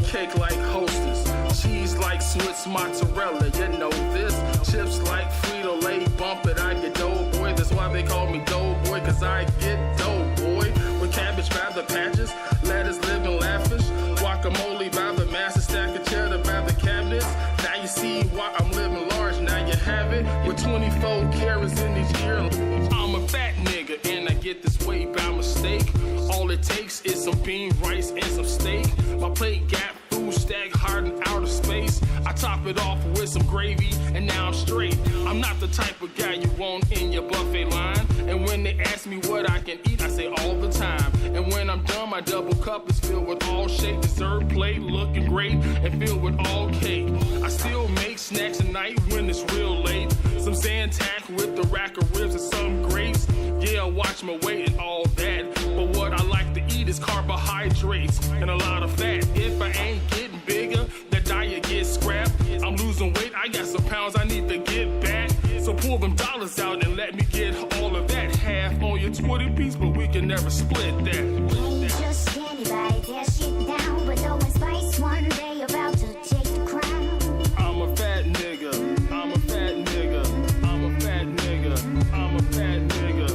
cake like Hostess, cheese like Swiss mozzarella, you know this. Chips like Frito-Lay, bump it, I get dough boy. That's why they call me dough boy, cause I get dough boy. With cabbage by the patches, lettuce living lavish, guacamole by the master, stack of cheddar by the cabinets. Now you see why I'm living large, now you have it. With 24 carats in each ear. I'm a fat nigga and I get this way by mistake. All it takes is some bean, rice, and some steak. My plate got food stacked hard in outer space. I top it off with some gravy and now I'm straight. I'm not the type of guy you want in your buffet line. And when they ask me what I can eat, I say all the time. And when I'm done, my double cup is filled with all shake. Dessert plate looking great and filled with all cake. I still make snacks at night when it's real late. Some Zantac with the rack of ribs and some grapes. Yeah, watch my weight and all that. But what I like to eat is carbohydrates and a lot of fat. If I ain't getting bigger, the diet gets scrapped. I'm losing weight, I got some pounds I need to get back. So pull them dollars out and let me get all of that. Half on your 20 piece, but we can never split that. Ain't just anybody tear shit down, but no one spice one day about to take the crown. I'm a fat nigga, I'm a fat nigga, I'm a fat nigga, I'm a fat nigga.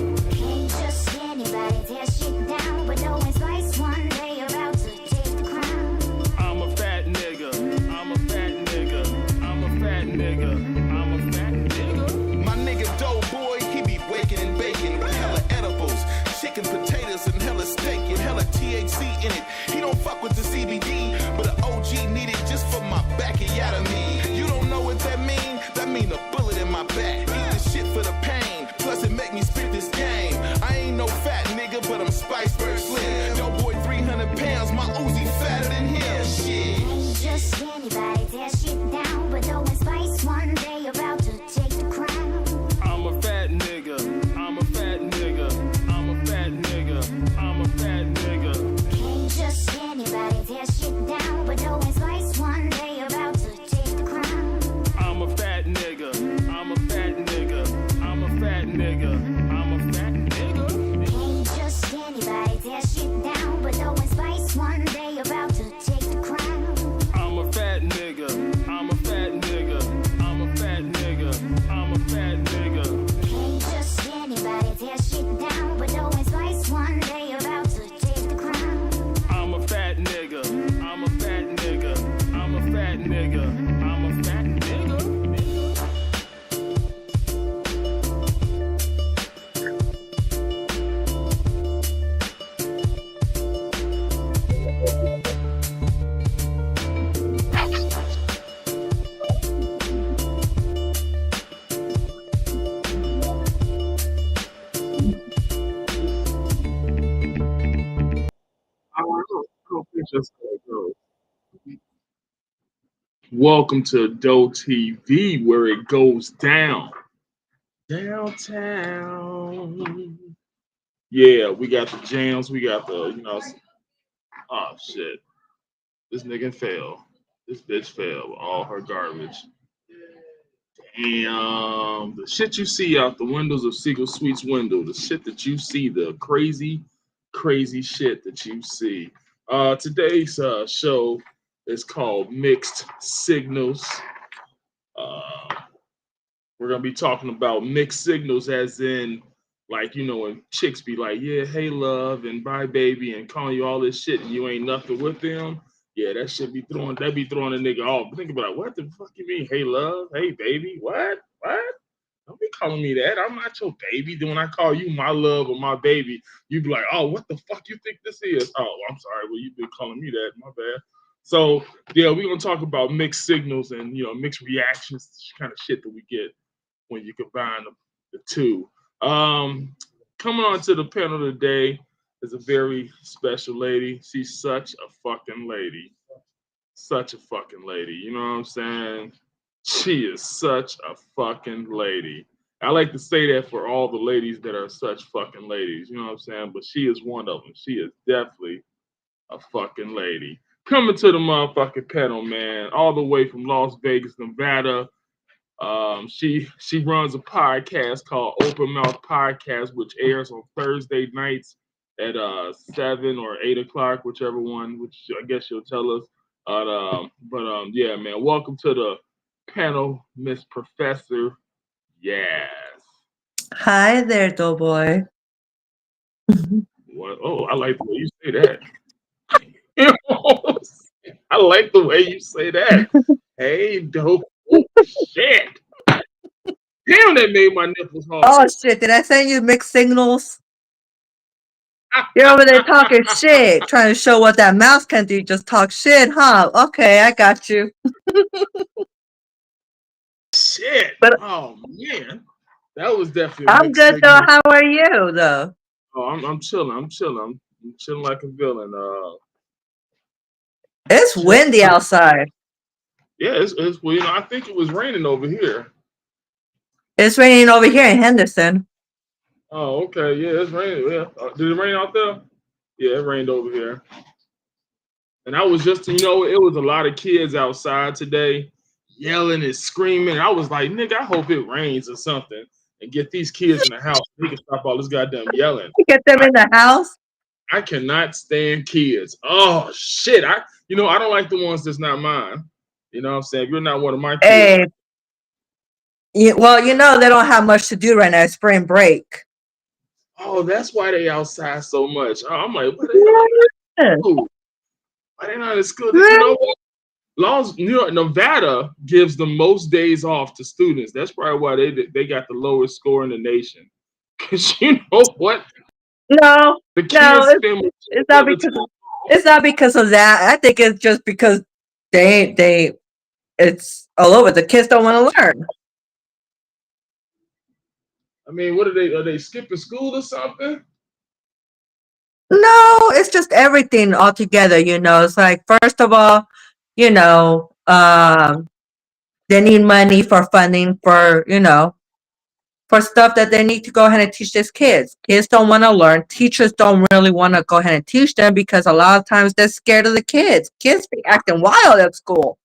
Ain't just anybody tear shit down, but no one spice one day about to take the crown. I'm a fat nigga, I'm a fat nigga, I'm a fat nigga, I'm a fat nigga. My nigga dough boy, he be waking and baking with hella edibles, chicken, potatoes, and hella steak, and hella THC in it. He don't fuck with the CBD, but an OG need it just for my backyard. You don't know what that mean? That mean a bullet in my back. Eat this shit for the pain, plus it make me spit this game. I ain't no fat nigga, but I'm Spiceberg slim. Dough boy 300 pounds, my Uzi fatter than him. Shit. Ain't just anybody tear shit down, but no one spice one day about to take the crown. I'm a fat nigga, I'm a fat nigga, I'm a fat nigga, I'm a fat nigga. Ain't just anybody tear shit down, but no one spice one day about to take the crown. I'm a fat nigga, I'm a fat nigga, I'm a fat nigga, I'm a fat nigga. Ain't just anybody tear shit down, but no one spice one day about to take the crown. I'm a fat nigga, I'm a fat nigga, I'm a fat nigga, I'm a fat nigga. Ain't just anybody tear shit down, but no one spice one day about to take the crown. I'm a fat nigga, I'm a fat nigga, I'm a fat nigga, I'm a fat nigga. Welcome to Doe TV, where it goes down. Downtown. Yeah, we got the jams, we got the, oh shit. This nigga fell. This bitch fell with all her garbage. Damn. The shit you see out the windows of Seagull Suites window, the shit that you see, the crazy, crazy shit that you see. Today's show is called Mixed Signals. We're going to be talking about mixed signals as in, like, when chicks be like, yeah, hey, love, and bye, baby, and calling you all this shit, and you ain't nothing with them. Yeah, that shit be throwing a nigga off. Think about it. What the fuck you mean? Hey, love, hey, baby, what? Don't be calling me that. I'm not your baby. Then when I call you my love or my baby, you be like, oh, what the fuck you think this is? Oh, I'm sorry. Well, you've been calling me that. My bad. So, yeah, we're going to talk about mixed signals and, mixed reactions, kind of shit that we get when you combine the two. Coming on to the panel today is a very special lady. She's such a fucking lady. Such a fucking lady. You know what I'm saying? She is such a fucking lady. I like to say that for all the ladies that are such fucking ladies. You know what I'm saying? But she is one of them. She is definitely a fucking lady. Coming to the motherfucking panel, man, all the way from Las Vegas, Nevada. She runs a podcast called Open Mouth Podcast, which airs on Thursday nights at 7 or 8 o'clock, whichever one, which I guess she'll tell us. Yeah, man. Welcome to the panel, Miss Professor. Yes. Hi there, Doughboy. What? Oh, I like the way you say that. I like the way you say that. Hey, dope. Oh, shit. Damn, that made my nipples hard. Oh shit! Did I send you mixed signals? You're over there talking shit, trying to show what that mouse can do. Just talk shit, huh? Okay, I got you. Shit. But Oh man, that was definitely a I'm mixed good though. signal. How are you though? Oh, I'm chilling. I'm chilling. I'm chilling like a villain. It's Just windy outside. yeah, it's well, I think it was raining over here. It's raining over here in Henderson. Oh, okay. Yeah, it's raining. Yeah. Did it rain out there? Yeah, it rained over here. And I was just, it was a lot of kids outside today yelling and screaming. I was like, nigga, I hope it rains or something and get these kids in the house. We can stop all this goddamn yelling. Get them in the house. I cannot stand kids. Oh shit. I don't like the ones that's not mine. You know what I'm saying? If you're not one of my kids. Hey, well, they don't have much to do right now. It's spring break. Oh, that's why they outside so much. Oh, I'm like, what the hell? Why they not in school? You know what? New York, Nevada gives the most days off to students. That's probably why they got the lowest score in the nation. Because you know what? No, The kids it's not because of that. I think it's just because it's all over. The kids don't want to learn. I mean, what are they skipping school or something? No, it's just everything all together. It's like, first of all, they need money for funding for stuff that they need to go ahead and teach these kids. Kids don't want to learn. Teachers don't really want to go ahead and teach them because a lot of times they're scared of the kids. Kids be acting wild at school.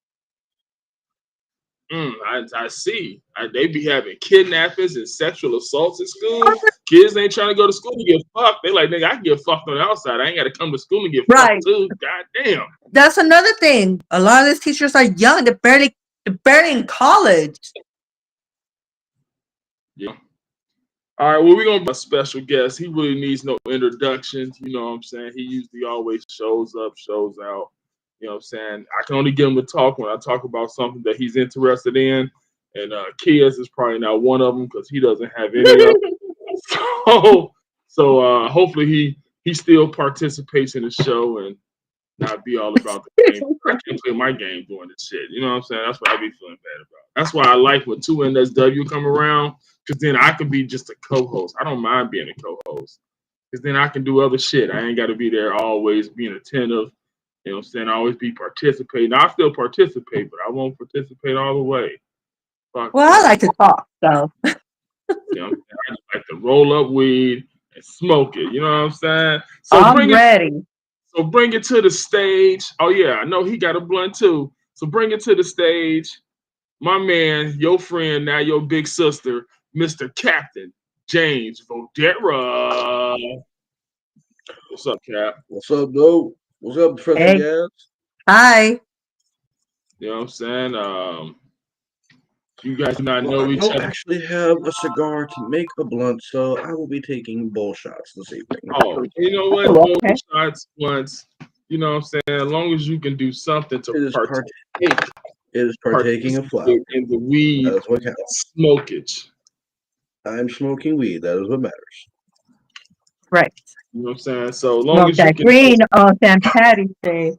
I see. They be having kidnappings and sexual assaults at school. Kids ain't trying to go to school to get fucked. They like, nigga, I can get fucked on the outside. I ain't got to come to school and get fucked too. God damn. That's another thing. A lot of these teachers are young. They're barely in college. Yeah. All right, well, we're going to be a special guest. He really needs no introductions. You know what I'm saying? He usually always shows up, shows out. You know what I'm saying? I can only get him to talk when I talk about something that he's interested in. And Kias is probably not one of them because he doesn't have any of them. So hopefully he still participates in the show and not be all about the game. I can't play my game doing this shit. You know what I'm saying? That's what I be feeling bad about. That's why I like when 2NSW come around, because then I can be just a co-host. I don't mind being a co-host because then I can do other shit. I ain't got to be there always being attentive. You know what I'm saying? I always be participating. I still participate, but I won't participate all the way. Well, I like to talk, so. You know, I just like to roll up weed and smoke it. You know what I'm saying? So I'm ready. So bring it to the stage. Oh yeah, I know he got a blunt too. So bring it to the stage. My man, your friend, now your big sister, Mr. Captain James Vodera. What's up, Cap? What's up, dude? What's up, Professor Hey. Yaz? Hi. You know what I'm saying? You guys do not Well, know I each don't other. actually have a cigar to make a blunt, so I will be taking bowl shots this evening. Oh, you know what? Oh, okay. Shots, blunts. You know what I'm saying? As long as you can do something to partake. It is partaking of flower. In the weed. That is what counts. Smokage. I'm smoking weed. That is what matters. Right. You know what I'm saying? So long Smoke as you that can green on St. Patty's Day.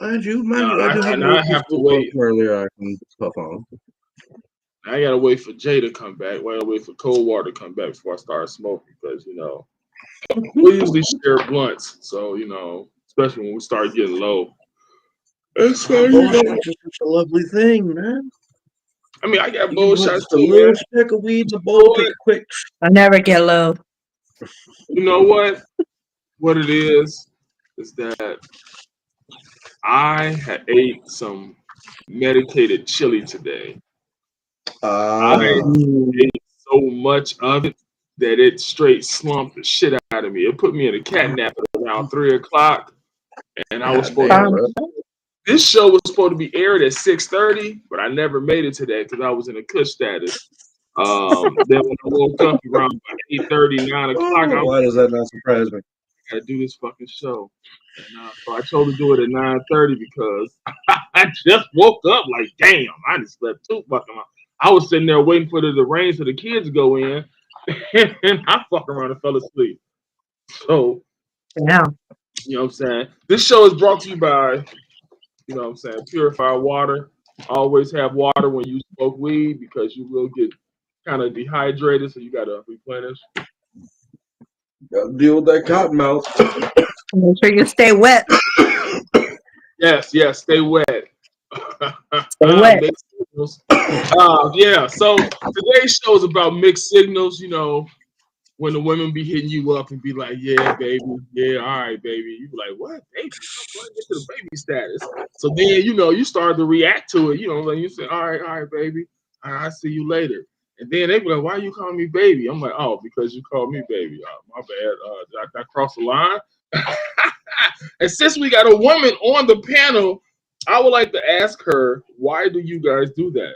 Mind you, I have to wait. Earlier, I can puff on. I gotta wait for Jay to come back. I gotta wait for Cold Water to come back before I start smoking because we usually share blunts. So especially when we start getting low. That's it's just such a lovely thing, man. I mean, I got bowl shots too, a little speck of weed in the bowl, take a quick. I never get low. You know what? What it is that I had ate some medicated chili today. I ate so much of it that it straight slumped the shit out of me. It put me in a cat nap at around 3 o'clock, and I was supposed to. This show was supposed to be aired at 6:30, but I never made it to that because I was in a cush status. Then when I woke up around 8:30, 9 o'clock, I was Why does that not surprise me? gotta do this fucking show. And so I chose to do it at 9:30 because I just woke up like, damn, I just slept too fucking long. I was sitting there waiting for the rain so the kids to go in, and I fucking around and fell asleep. So, Yeah. you know what I'm saying? This show is brought to you by, you know what I'm saying, purified water. Always have water when you smoke weed because you will get kind of dehydrated, so you gotta replenish. Gotta deal with that cotton mouth. Make sure you stay wet. Yes, stay wet. Stay wet. Mixed signals. Yeah, so today's show is about mixed signals. You know, when the women be hitting you up and be like, "Yeah, baby, yeah, all right, baby," you be like, "What, baby? I'm going to get to the baby status." So then, you know, you start to react to it. You know, like you say, all right, baby, all right, I'll see you later." And then they be like, "Why you calling me baby?" I'm like, "Oh, because you called me baby. My bad. Did I cross the line?" And since we got a woman on the panel, I would like to ask her, why do you guys do that?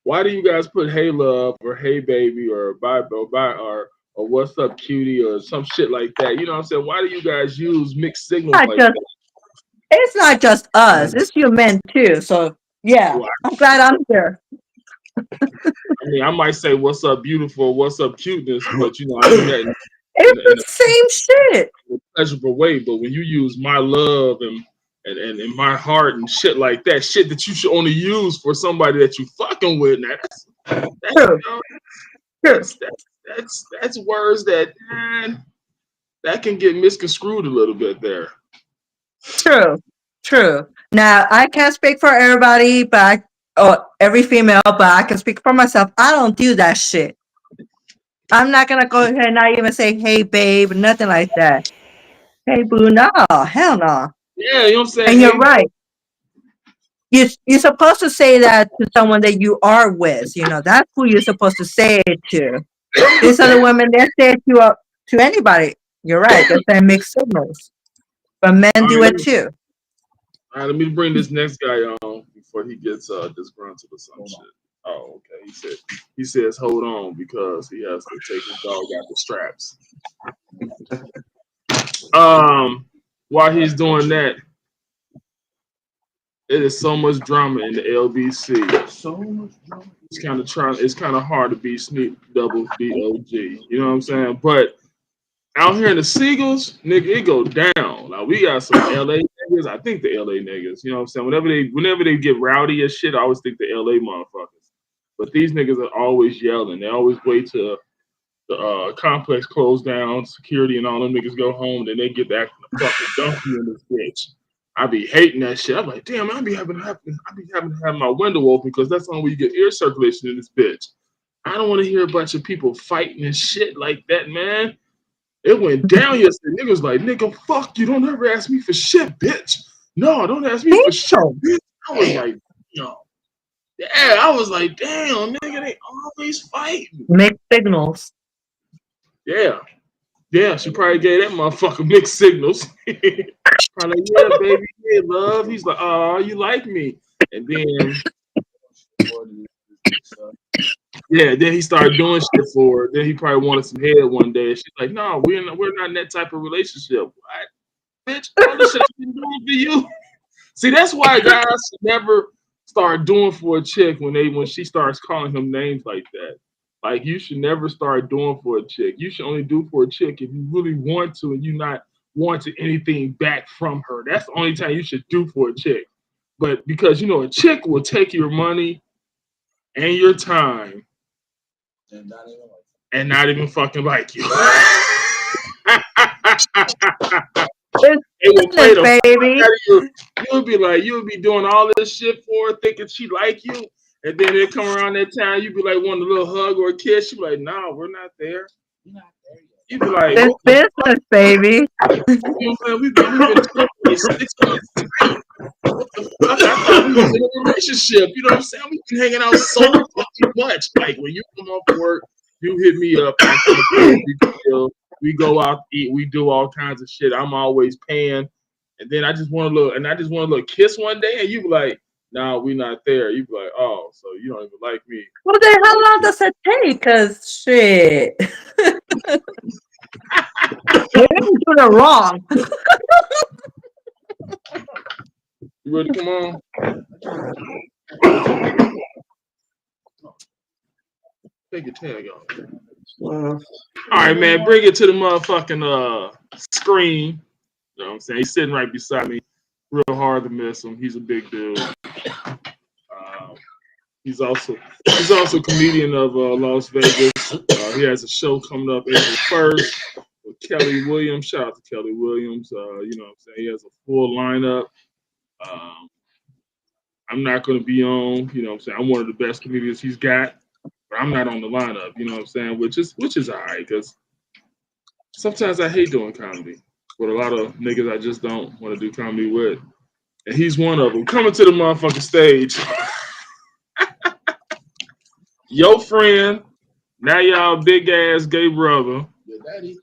Why do you guys put "Hey love" or "Hey baby" or "Bye bye" or "What's up cutie" or some shit like that? You know what I'm saying? Why do you guys use mixed signals Not like just, that? it's not just us. It's you men too. So yeah, Well, I'm glad I'm here. I mean, I might say "What's up beautiful," "What's up cuteness," but you know, I do that It's in the same shit. a pleasurable way. But when you use "my love" and "my heart" and shit like that, shit that you should only use for somebody that you fucking with, now that's True. you know, True. that's words that, man, that can get misconstrued a little bit there. True. True. Now I can't speak for everybody, or every female, but I can speak for myself. I don't do that shit. I'm not gonna go ahead and not even say, "Hey, babe," nothing like that. Hey, boo, no, hell no. Yeah, you know what I'm saying? And you're Hey, right. You're supposed to say that to someone that you are with. You know, that's who you're supposed to say it to. These other women, they say it to anybody. You're right. They send mixed signals, but men all do right, it too. let me bring this next guy on before he gets disgruntled or some shit. Oh, okay. He says hold on because he has to take his dog out the straps. While he's doing that, it is so much drama in the LBC. So much drama. It's kind of hard to be Sneak Double DOG. You know what I'm saying? But out here in the Seagulls, nigga, it go down. Now we got some LA niggas. I think the LA niggas. You know what I'm saying? Whenever they get rowdy as shit, I always think the LA motherfuckers. But these niggas are always yelling. They always wait till the complex close down, security and all them niggas go home, then they get back to the fucking donkey in this bitch. I be hating that shit. I'm like, damn, I be having to have my window open because that's the only way you get air circulation in this bitch. I don't want to hear a bunch of people fighting and shit like that, man. It went down yesterday. Niggas like, nigga, fuck you. Don't ever ask me for shit, bitch. No, don't ask me for shit, bitch. I was like, yo. Yeah, I was like, damn, nigga, they always fighting. Mixed signals. Yeah. Yeah, she probably gave that motherfucker mixed signals. Probably, yeah, baby, yeah, love. He's like, oh, you like me. And then, yeah, then he started doing shit for her. Then he probably wanted some head one day. And she's like, no, we're not in that type of relationship. What? Bitch, all this shit I've been doing for you. See, that's why guys should never start doing for a chick when she starts calling him names like that. Like, you should never start doing for a chick. You should only do for a chick if you really want to and you not wanting anything back from her. That's the only time you should do for a chick. But because, you know, a chick will take your money and your time and not even fucking like you. It will play the Baby. fuck out of you. You'll be doing all this shit for her, thinking she like you, and then it come around that time, you be like wanting a little hug or a kiss. She be like, "No, we're not there. You're not there yet." You be like, It's "What the business, baby. fuck?" You know what I'm saying? We've been talking 6 months. What the fuck? I thought we was in a relationship. You know what I'm saying? We've been hanging out so fucking much. Like when you come off work, you hit me up. We go out to eat. We do all kinds of shit. I'm always paying. and then I just want a little kiss one day, and you be like, "Nah, we not there." You be like, "Oh, so you don't even like me?" Well, then how long does it take? Cause shit, you ain't doing it wrong. You ready to come on? Take your tag off. All right, man, bring it to the motherfucking screen. You know what I'm saying? He's sitting right beside me. Real hard to miss him. He's a big dude. He's also a comedian of Las Vegas. He has a show coming up April 1st with Kelly Williams. Shout out to Kelly Williams. You know what I'm saying? He has a full lineup. I'm not going to be on. You know what I'm saying? I'm one of the best comedians he's got, but I'm not on the lineup. You know what I'm saying? Which is all right, because sometimes I hate doing comedy. With a lot of niggas I just don't want to do comedy with. And he's one of them. Coming to the motherfucking stage. Your friend, now y'all big ass gay brother. Your daddy.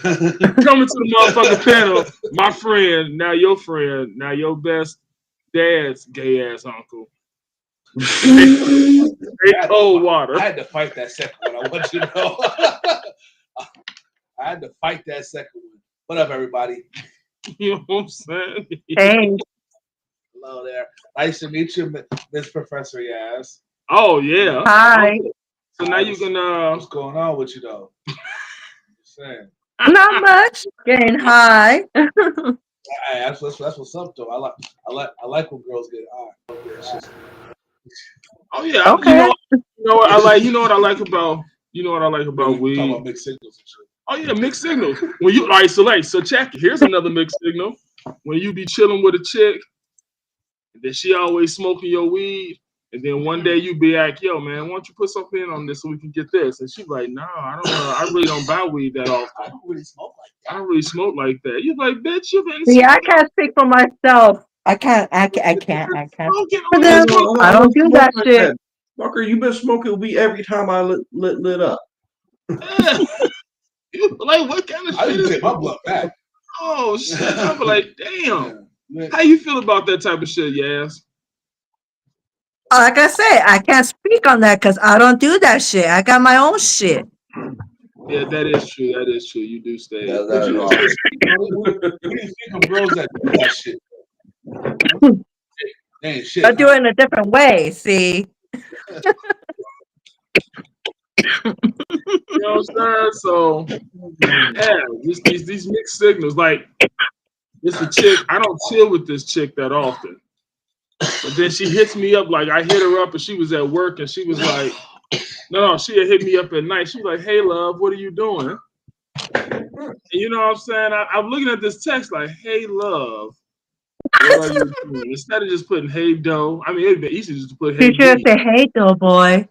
Coming to the motherfucking panel, my friend, now your friend, now your best dad's gay ass uncle. Cold water. I had to fight that second one. I want you to know. I had to fight that second one. What up, everybody? You know what I'm saying? Hey. Hello there. Nice to meet you, Miss Professor Yaz. Oh yeah. Hi. So now you can What's going on with you though? Just saying. Not much. Getting high. Hey, that's what's up though. I like when girls get high. Oh yeah. Okay. You know what I like. You know what I like about weed. Talking about mixed signals and shit. Oh yeah, mixed signals. When you so check it. Here's another mixed signal. When you be chilling with a chick, and then she always smoking your weed, and then one day you be like, "Yo, man, why don't you put something in on this so we can get this?" And she like, "No, I don't. I really don't buy weed that often. I don't really smoke like that. I don't really smoke like that." You like, bitch, you been See, I can't speak for myself. I can't. For them, I don't do that shit. Fucker, you been smoking weed every time I lit up. Yeah. You like, what kind of I shit didn't is take my blood back. Oh shit! I be like, damn. How you feel about that type of shit, Yaz? Like I said, I can't speak on that because I don't do that shit. I got my own shit. Yeah, that is true. That is true. You do stay. What do you think of girls that do that shit? They ain't shit. I do it in a different way. See. You know what I'm saying? So, yeah, these mixed signals. Like, it's a chick. I don't chill with this chick that often. But then she hits me up. Like, I hit her up and she was at work and she was like, no, she had hit me up at night. She was like, "Hey, love, what are you doing?" And you know what I'm saying? I'm looking at this text like, "Hey, love, what are you doing?" Instead of just putting "Hey, dough," I mean, it'd be easy just to put "Hey." You should say, "Hey, though, boy."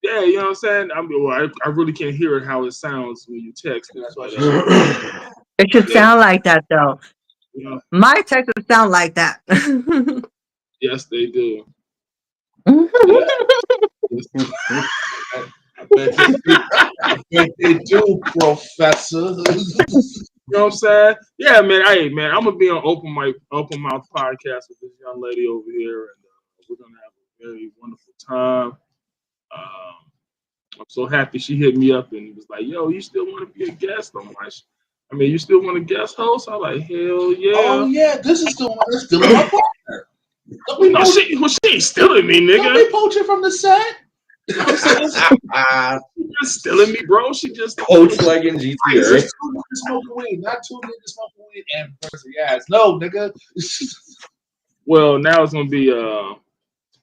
Yeah, you know what I'm saying? I really can't hear it how it sounds when you text. That's why it should sound like that, though. Yeah. My texts sound like that. Yes, they do. I bet they do, Professor. You know what I'm saying? Yeah, man. Hey, man, I'm gonna be on open mouth podcast with this young lady over here, and we're gonna have a very wonderful time. I'm so happy she hit me up and was like, "Yo, you still want to be a guest?" I'm like, "I mean, you still want to guest host?" I'm like, "Hell yeah!" Oh yeah, this is the one that's stealing my partner. No, she ain't stealing me, nigga. Don't be poaching from the set. She just stealing me, bro. She just Poach like in GTA. Just 2 niggas smoking weed, not 2 niggas smoking weed and Professor Yaz. No, nigga. Well, now it's gonna be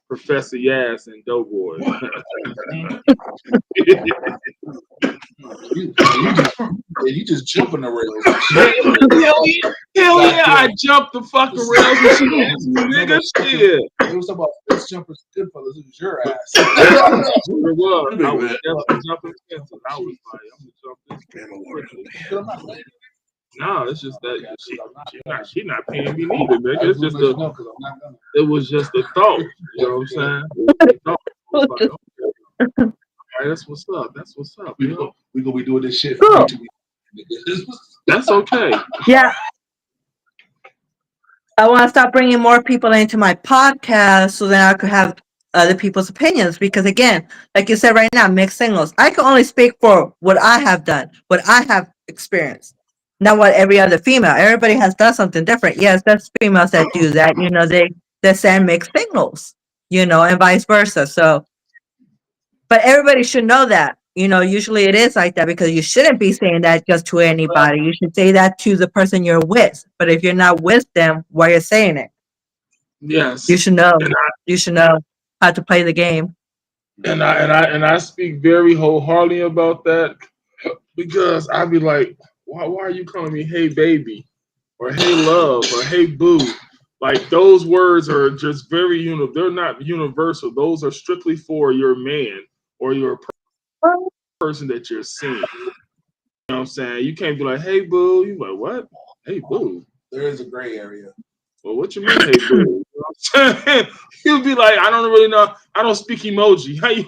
Professor Yaz and Doughboy. you just jumping the rails. Hell yeah, I jumped the fucking rails and she asked me, nigga, shit. It was about fist jumpers, Goodfellas. It was your ass. It was. I was definitely jumping fences. I was like, I'm gonna jump this. No, it's just that she not paying me neither, nigga. It's just it was just a thought. You know what I'm saying? All right, that's what's up. That's what's up. We You know? gonna be doing this shit Cool. for YouTube. niggas. That's okay. Yeah. I want to start bringing more people into my podcast so then I could have other people's opinions. Because again, like you said right now, mixed signals. I can only speak for what I have done, what I have experienced. Not what every other female. Everybody has done something different. Yes, there's females that do that. You know, they send mixed signals. You know, and vice versa. So, but everybody should know that. You know, usually it is like that because you shouldn't be saying that just to anybody. You should say that to the person you're with. But if you're not with them, why you're saying it? Yes. You should know. And You should know how to play the game. I speak very wholeheartedly about that because I'd be like, why are you calling me hey baby or hey love or hey boo? Like those words are just very they're not universal. Those are strictly for your man or your person that you're seeing. You know what I'm saying? You can't be like, hey boo. You like what? Hey boo. There is a gray area. Well, what you mean, hey boo? You know what I'm saying? You'll be like, I don't really know. I don't speak emoji. How you?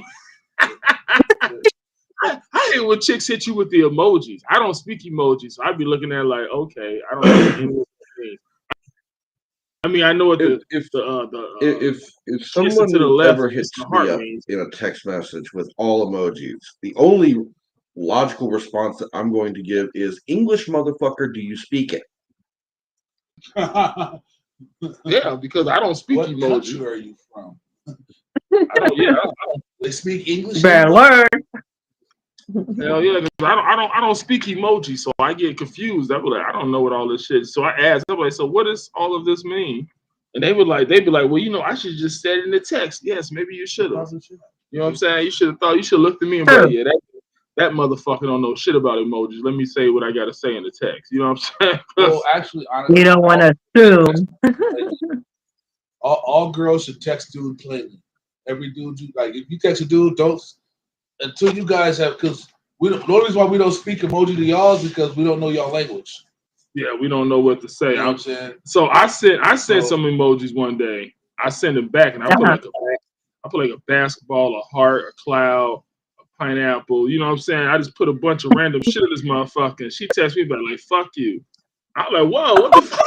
I hate when chicks hit you with the emojis. I don't speak emojis, so I'd be looking at it like, okay, I don't know what any of this means. I mean, I know what If someone to the left ever is hits the me heart up means. in a text message with all emojis, the only logical response that I'm going to give is English motherfucker, do you speak it? Yeah, because I don't speak What emoji. country are you from? I don't. They speak English. Better learn. Hell yeah, 'cause I don't speak emoji, so I get confused. I be like, I don't know what all this shit. So I asked, I'm like, so what does all of this mean? And they'd be like, well, you know, I should just said it in the text. Yes, maybe you should have. You know what I'm saying? You should have thought. You should have looked at me and be like, yeah, that motherfucker don't know shit about emojis. Let me say what I gotta say in the text. You know what I'm saying? Well, actually, honestly, You don't want to assume. all girls should text dude plainly. Every dude, like if you text a dude, don't until you guys have because the only reason why we don't speak emoji to y'all is because we don't know y'all language. Yeah, we don't know what to say. You know what I'm saying? So I sent some emojis one day. I sent them back, and I put like a basketball, a heart, a cloud, a pineapple. You know what I'm saying? I just put a bunch of random shit in this motherfucker. And she texted me back like, "Fuck you." I was like, "Whoa, what the fuck?"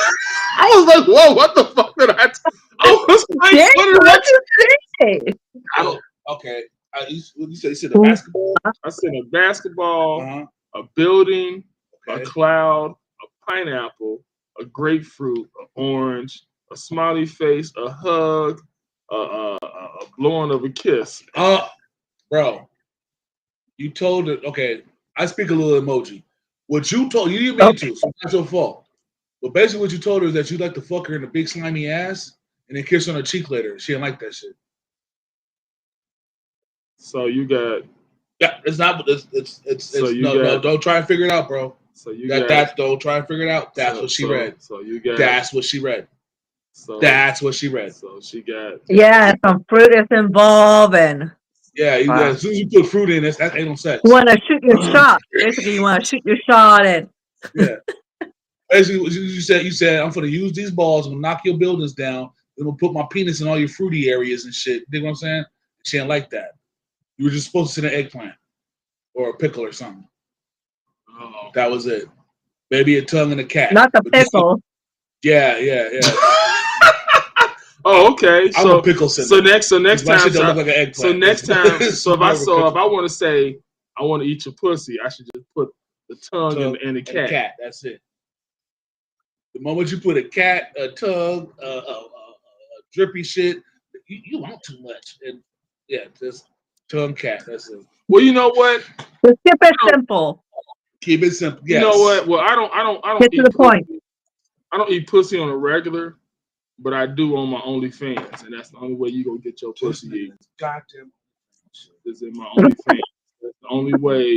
I was like, "Whoa, what the fuck did I?" I was like, Dang, "What you say? I don't. Okay. You said a basketball. I sent a basketball, a building, a cloud, a pineapple, a grapefruit, an orange, a smiley face, a hug, a blowing of a kiss. Bro, you told it. Okay, I speak a little emoji. What you told you didn't mean to, so it's not your fault. But basically, what you told her is that you'd like to fuck her in the big slimy ass and then kiss her on her cheek later. She didn't like that shit. So you got. Yeah, it's not. It's So no. Don't try and figure it out, bro. So you got got that. Don't try and figure it out. That's what she read. So you got. That's what she read. So that's what she read. So she got. Yeah, some fruit is involved, and yeah, as soon as you put fruit in, that's anal sex. You want to shoot your shot. Basically, you want to shoot your shot, and yeah. Basically, you said I'm gonna use these balls. I'm gonna knock your buildings down. I'm gonna put my penis in all your fruity areas and shit. You know what I'm saying? She didn't like that. You were just supposed to send an eggplant or a pickle or something. Oh. That was it. Maybe a tongue and a cat. Not the pickle. Yeah. Oh, okay. I'm a pickle sender. So next time, look like an eggplant. so next time, if I want to say I want to eat your pussy, I should just put the tongue and the cat. Cat. That's it. The moment you put a cat, a tongue, a drippy shit, you want too much. And yeah, just tongue, cat. That's it. Well, you know what? Just keep it simple. Keep it simple. Yes. You know what? Well, I don't Get to the point. I don't eat pussy on a regular, but I do on my OnlyFans, and that's the only way you gonna get your pussy eaten. Goddamn. Is in my OnlyFans. That's the only way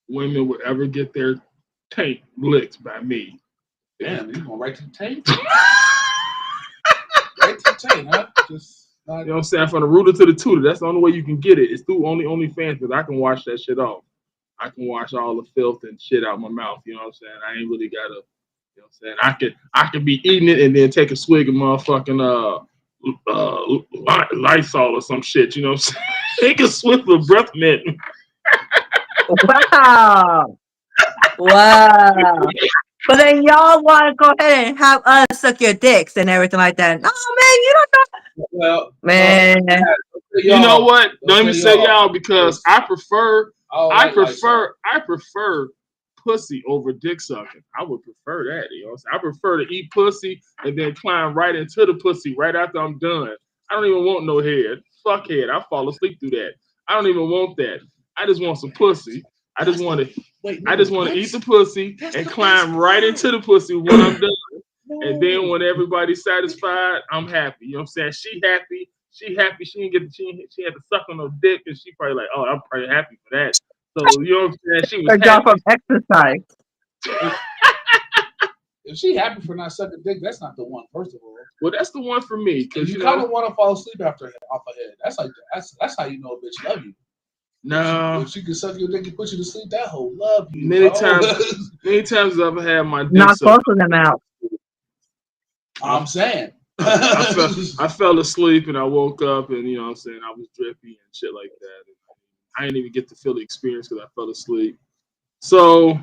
women would ever get their taint licked by me. Damn, you going right to the taint? Right to the taint, huh? Just you know what I'm saying? From the rooter to the tutor. That's the only way you can get it. It's through OnlyFans because I can wash that shit off. I can wash all the filth and shit out my mouth. You know what I'm saying? I ain't really gotta. You know what I'm saying? I could be eating it and then take a swig of motherfucking Lysol or some shit. You know what I'm saying? Nigga Swift with breath mint. Wow. Wow. But then y'all want to go ahead and have us suck your dicks and everything like that. No, man, you don't know. Well, Man. You know what? Don't even say y'all. y'all because I prefer I prefer pussy over dick sucking. I would prefer that. You know what I'm saying? I prefer to eat pussy and then climb right into the pussy right after I'm done. I don't even want no head. Fuck head. I fall asleep through that. I don't even want that. I just want some pussy. I just want to eat the pussy and climb right into the pussy when I'm done. And then when everybody's satisfied, I'm happy. You know what I'm saying? She happy. She happy. She didn't get she had to suck on no dick, and she probably like, oh, I'm probably happy for that. So you know what I'm saying? She was Or drop happy. from exercise. If she happy for not sucking dick, that's not the one. First of all, Well, that's the one for me because you kind of want to fall asleep after off her head. That's how you know a bitch love you. no. If she can suck your dick and put you to sleep, that hoe love you. Many bro. times I've had my dick Knock both sucked. of them out. I'm saying. I fell asleep and I woke up and you know what I'm saying I was drippy and shit like that. And I didn't even get to feel the experience because I fell asleep. So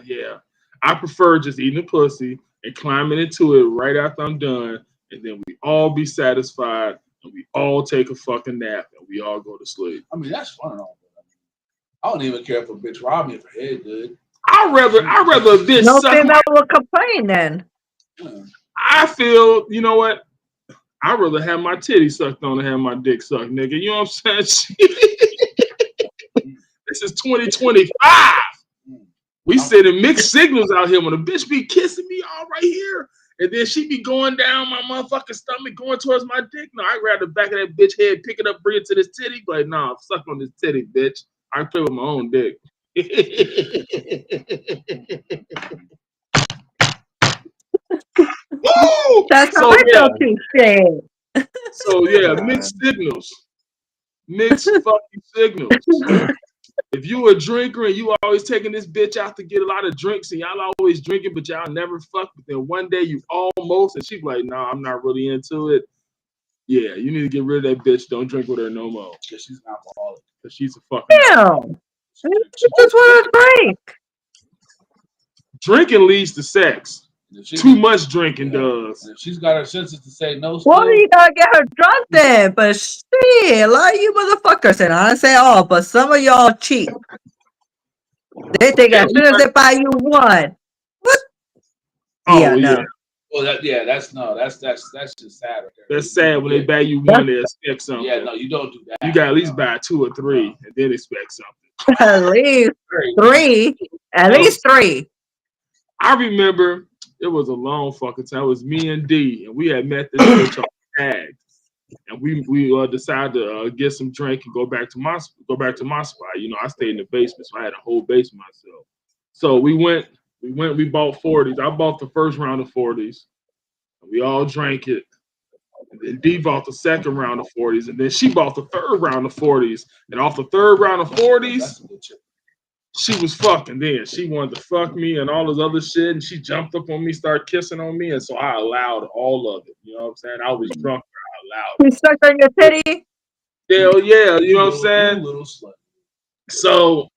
yeah, I prefer just eating the pussy and climbing into it right after I'm done, and then we all be satisfied and we all take a fucking nap and we all go to sleep. I mean, that's fun and all. I don't even care if a bitch rob me if her head good. I'd rather a bitch No suck female will complain then. Yeah. I feel, you know what? I'd rather have my titty sucked on than have my dick sucked, nigga. You know what I'm saying? This is 2025. We sending mixed signals out here when a bitch be kissing me all right here. And then she be going down my motherfucking stomach, going towards my dick. No, I grab the back of that bitch head, pick it up, bring it to this titty. Like, nah, suck on this titty, bitch. I play with my own dick. Woo! That's how So, I yeah. feel too, shit. So yeah, mixed signals. Mixed fucking signals. If you a drinker and you always taking this bitch out to get a lot of drinks and y'all always drinking, but y'all never fuck, but then one day you almost, and she be like, nah, I'm not really into it. Yeah, you need to get rid of that bitch. Don't drink with her no more. Because she's an alcoholic. Because she's a fucking Damn. You just want to drink. Drinking leads to sex. Too much drinking does. If she's got her senses to say no, Well, still, you gotta get her drunk then. But shit, a lot of you motherfuckers, and I say all, but some of y'all cheat. They think as soon as they buy you one, what? Oh, Yeah, no. yeah. well, that's just sad. Right there. That's sad when they buy you one, they expect something. Yeah, no, you don't do that. You got at least buy 2 or 3 and then expect something. At least three. At least three. I remember it was a long fucking time. It was me and D, and we had met this bitch on tag, and we decided to get some drink and go back to my spot. You know, I stayed in the basement, so I had a whole basement myself. So we bought 40s. I bought the first round of 40s. And we all drank it. And then D bought the second round of 40s, and then she bought the third round of 40s. And off the third round of 40s, she was fucking then. She wanted to fuck me and all this other shit, and she jumped up on me, started kissing on me, and so I allowed all of it. You know what I'm saying? I was drunk, I allowed You sucked on your titty? Hell yeah, you know what I'm saying? Little slut. So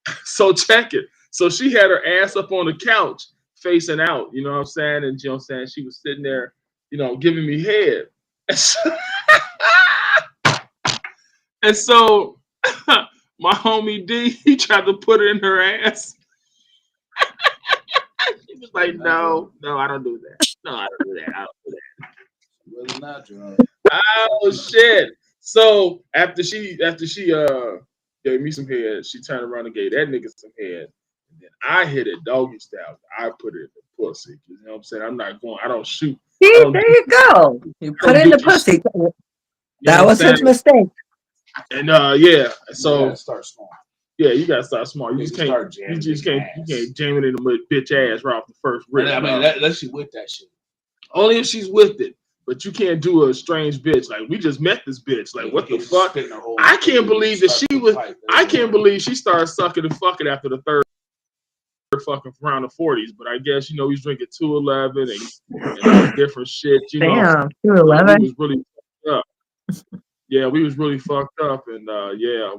check it. So she had her ass up on the couch facing out, you know what I'm saying? And you know what I'm saying? She was sitting there, you know, giving me head. And so my homie D, he tried to put it in her ass. She was like, no, I don't do that. No, I don't do that. I don't do that. Really not drunk. Oh shit. So after she gave me some head, she turned around and gave that nigga some head. And then I hit it doggy style. I put it in the pussy. You know what I'm saying? I don't shoot. See, there you go. You put it in the pussy. That was his mistake. And yeah. So Yeah, start small. yeah, you gotta start smart. You just can't Start jamming you can't ass. jam it in the bitch ass right off the first rip. I mean, unless she with that shit. Only if she's with it. But you can't do a strange bitch. Like, we just met this bitch. Like, what the fuck? I can't believe that she was. I can't believe she started sucking and fucking after the third fucking round of 40s. But I guess, you know, he's drinking 211 and different shit. You know, Damn, 211. he was really fucked up. Yeah, we was really fucked up, and yeah,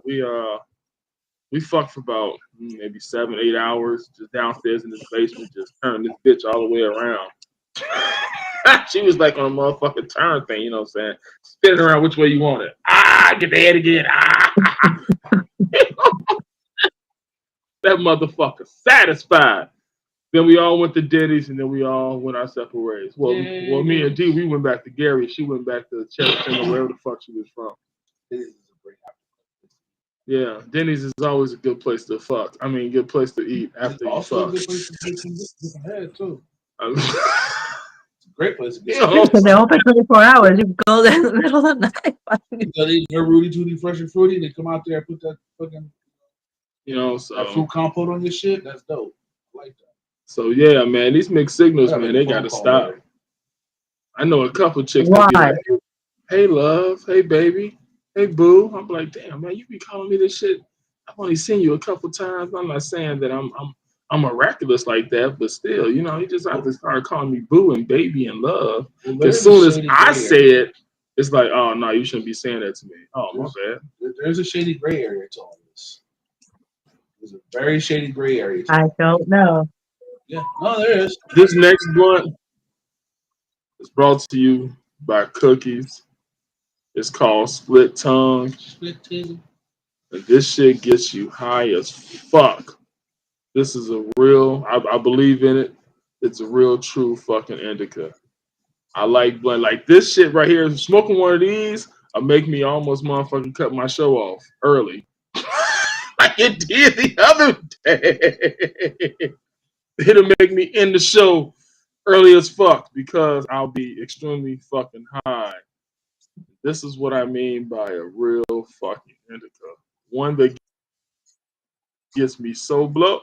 we fucked for about maybe 7-8 hours, just downstairs in this basement, just turning this bitch all the way around. She was like on a motherfucking turn thing, you know what I'm saying? Spinning around which way you want it. Get the head again. That motherfucker satisfied. Then we all went to Denny's, and then we all went our separate ways. Well, me and D, we went back to Gary. She went back to Chester or wherever the fuck she was from. Yeah, Denny's is always a good place to fuck. I mean, good place to eat after you fuck. A good place to get some head too. It's a great place to get They open 24 hours. You go there in the middle of the night. You gotta eat your Rudy Tooty Fresh and Fruity. They come out there and put that fucking that fruit compote on your shit. That's dope. I like that. So yeah, man, these mixed signals, man, they gotta stop. Later. I know a couple chicks that be like, "Hey, love. Hey, baby. Hey, boo." I'm like, "Damn, man, you be calling me this shit. I've only seen you a couple times. I'm not saying that I'm miraculous like that, but still, you know, you just have to start calling me boo and baby and love. As soon as I say it, it's like, oh no, you shouldn't be saying that to me. Oh, my bad. There's a shady gray area to all this. There's a very shady gray area. I don't know. Yeah, no, there is. This next blunt is brought to you by Cookies. It's called Split Tongue. Split Tongue. And this shit gets you high as fuck. This is a real, I believe in it. It's a real, true fucking indica. I like blunt. Like this shit right here, smoking one of these, will make me almost motherfucking cut my show off early. Like it did the other day. It'll make me end the show early as fuck because I'll be extremely fucking high. This is what I mean by a real fucking indica. One that gets me so blown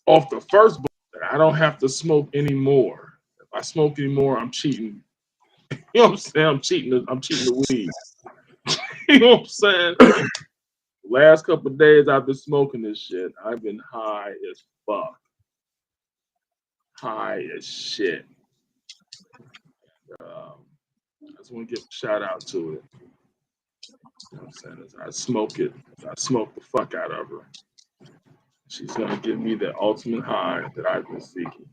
off the first blunt that I don't have to smoke anymore. If I smoke anymore, I'm cheating. You know what I'm saying? I'm cheating the weed. You know what I'm saying? Last couple of days I've been smoking this shit. I've been high as fuck. High as shit. I just want to give a shout out to it. You know what I'm saying? As I smoke it. I smoke the fuck out of her. She's going to give me the ultimate high that I've been seeking.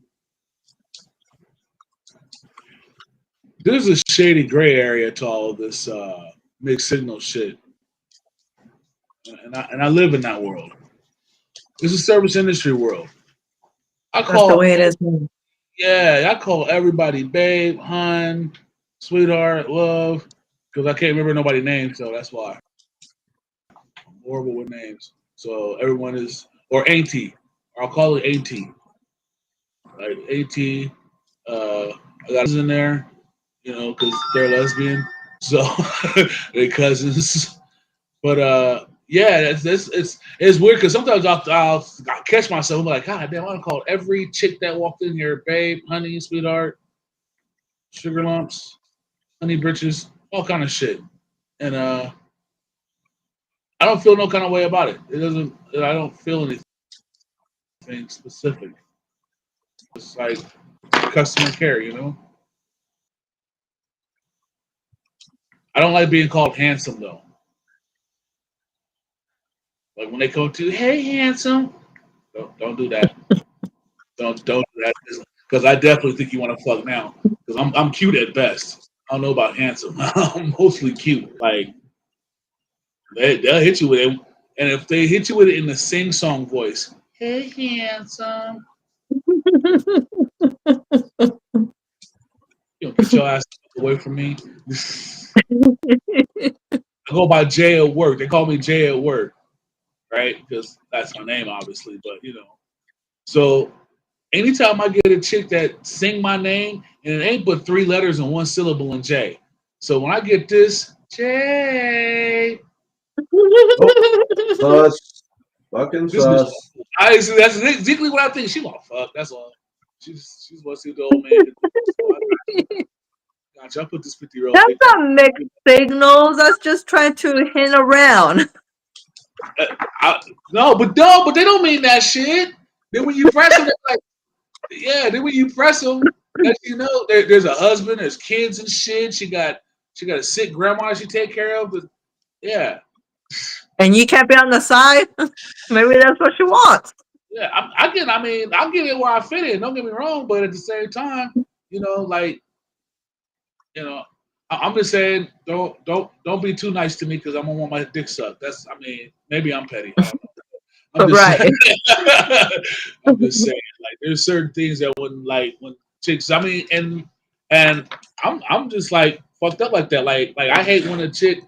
There's a shady gray area to all of this mixed signal shit. And I live in that world. It's a service industry world. That's the way it is. Yeah, I call everybody babe, hun, sweetheart, love, because I can't remember nobody's name, so that's why. I'm horrible with names. So everyone is, or auntie, or I'll call it auntie. Like auntie, I got in there, you know, because they're lesbian, so they're cousins. But yeah, it's weird because sometimes I'll catch myself. I'm like, God damn, I want to call every chick that walked in here babe, honey, sweetheart, sugar lumps, honey britches, all kind of shit. And I don't feel no kind of way about it. I don't feel anything specific. It's like customer care, you know? I don't like being called handsome though. Like when they come to, hey, handsome. Don't do that. don't do that. Because I definitely think you want to fuck now. Because I'm cute at best. I don't know about handsome. I'm mostly cute. Like, they'll hit you with it. And if they hit you with it in the sing-song voice, hey, handsome. You know, get your ass away from me. I go by Jay at work. They call me Jay at work. Right? Because that's my name, obviously, but you know. So anytime I get a chick that sing my name, and it ain't but 3 letters and 1 syllable in J. So when I get this, Jay. Sus. Fucking sus. That's exactly what I think. She want to fuck, that's all. She's want to see the old man. Gotcha, I put this 50-year-old. That's not mixed signals. That's just trying to hint around. No, but they don't mean that shit. Then when you press them, they're like, yeah. Then when you press them, you know, there's a husband, there's kids and shit. She got a sick grandma she take care of. But Yeah. And you can't be on the side. Maybe that's what she wants. Yeah, I get. I mean, I'll get it where I fit in. Don't get me wrong, but at the same time, like, I'm just saying, don't be too nice to me because I'm gonna want my dick sucked. I mean, maybe I'm petty. I don't know. I'm just Right. saying. I'm just saying, like, there's certain things that when chicks. I mean, and I'm just like fucked up like that. Like I hate when a chick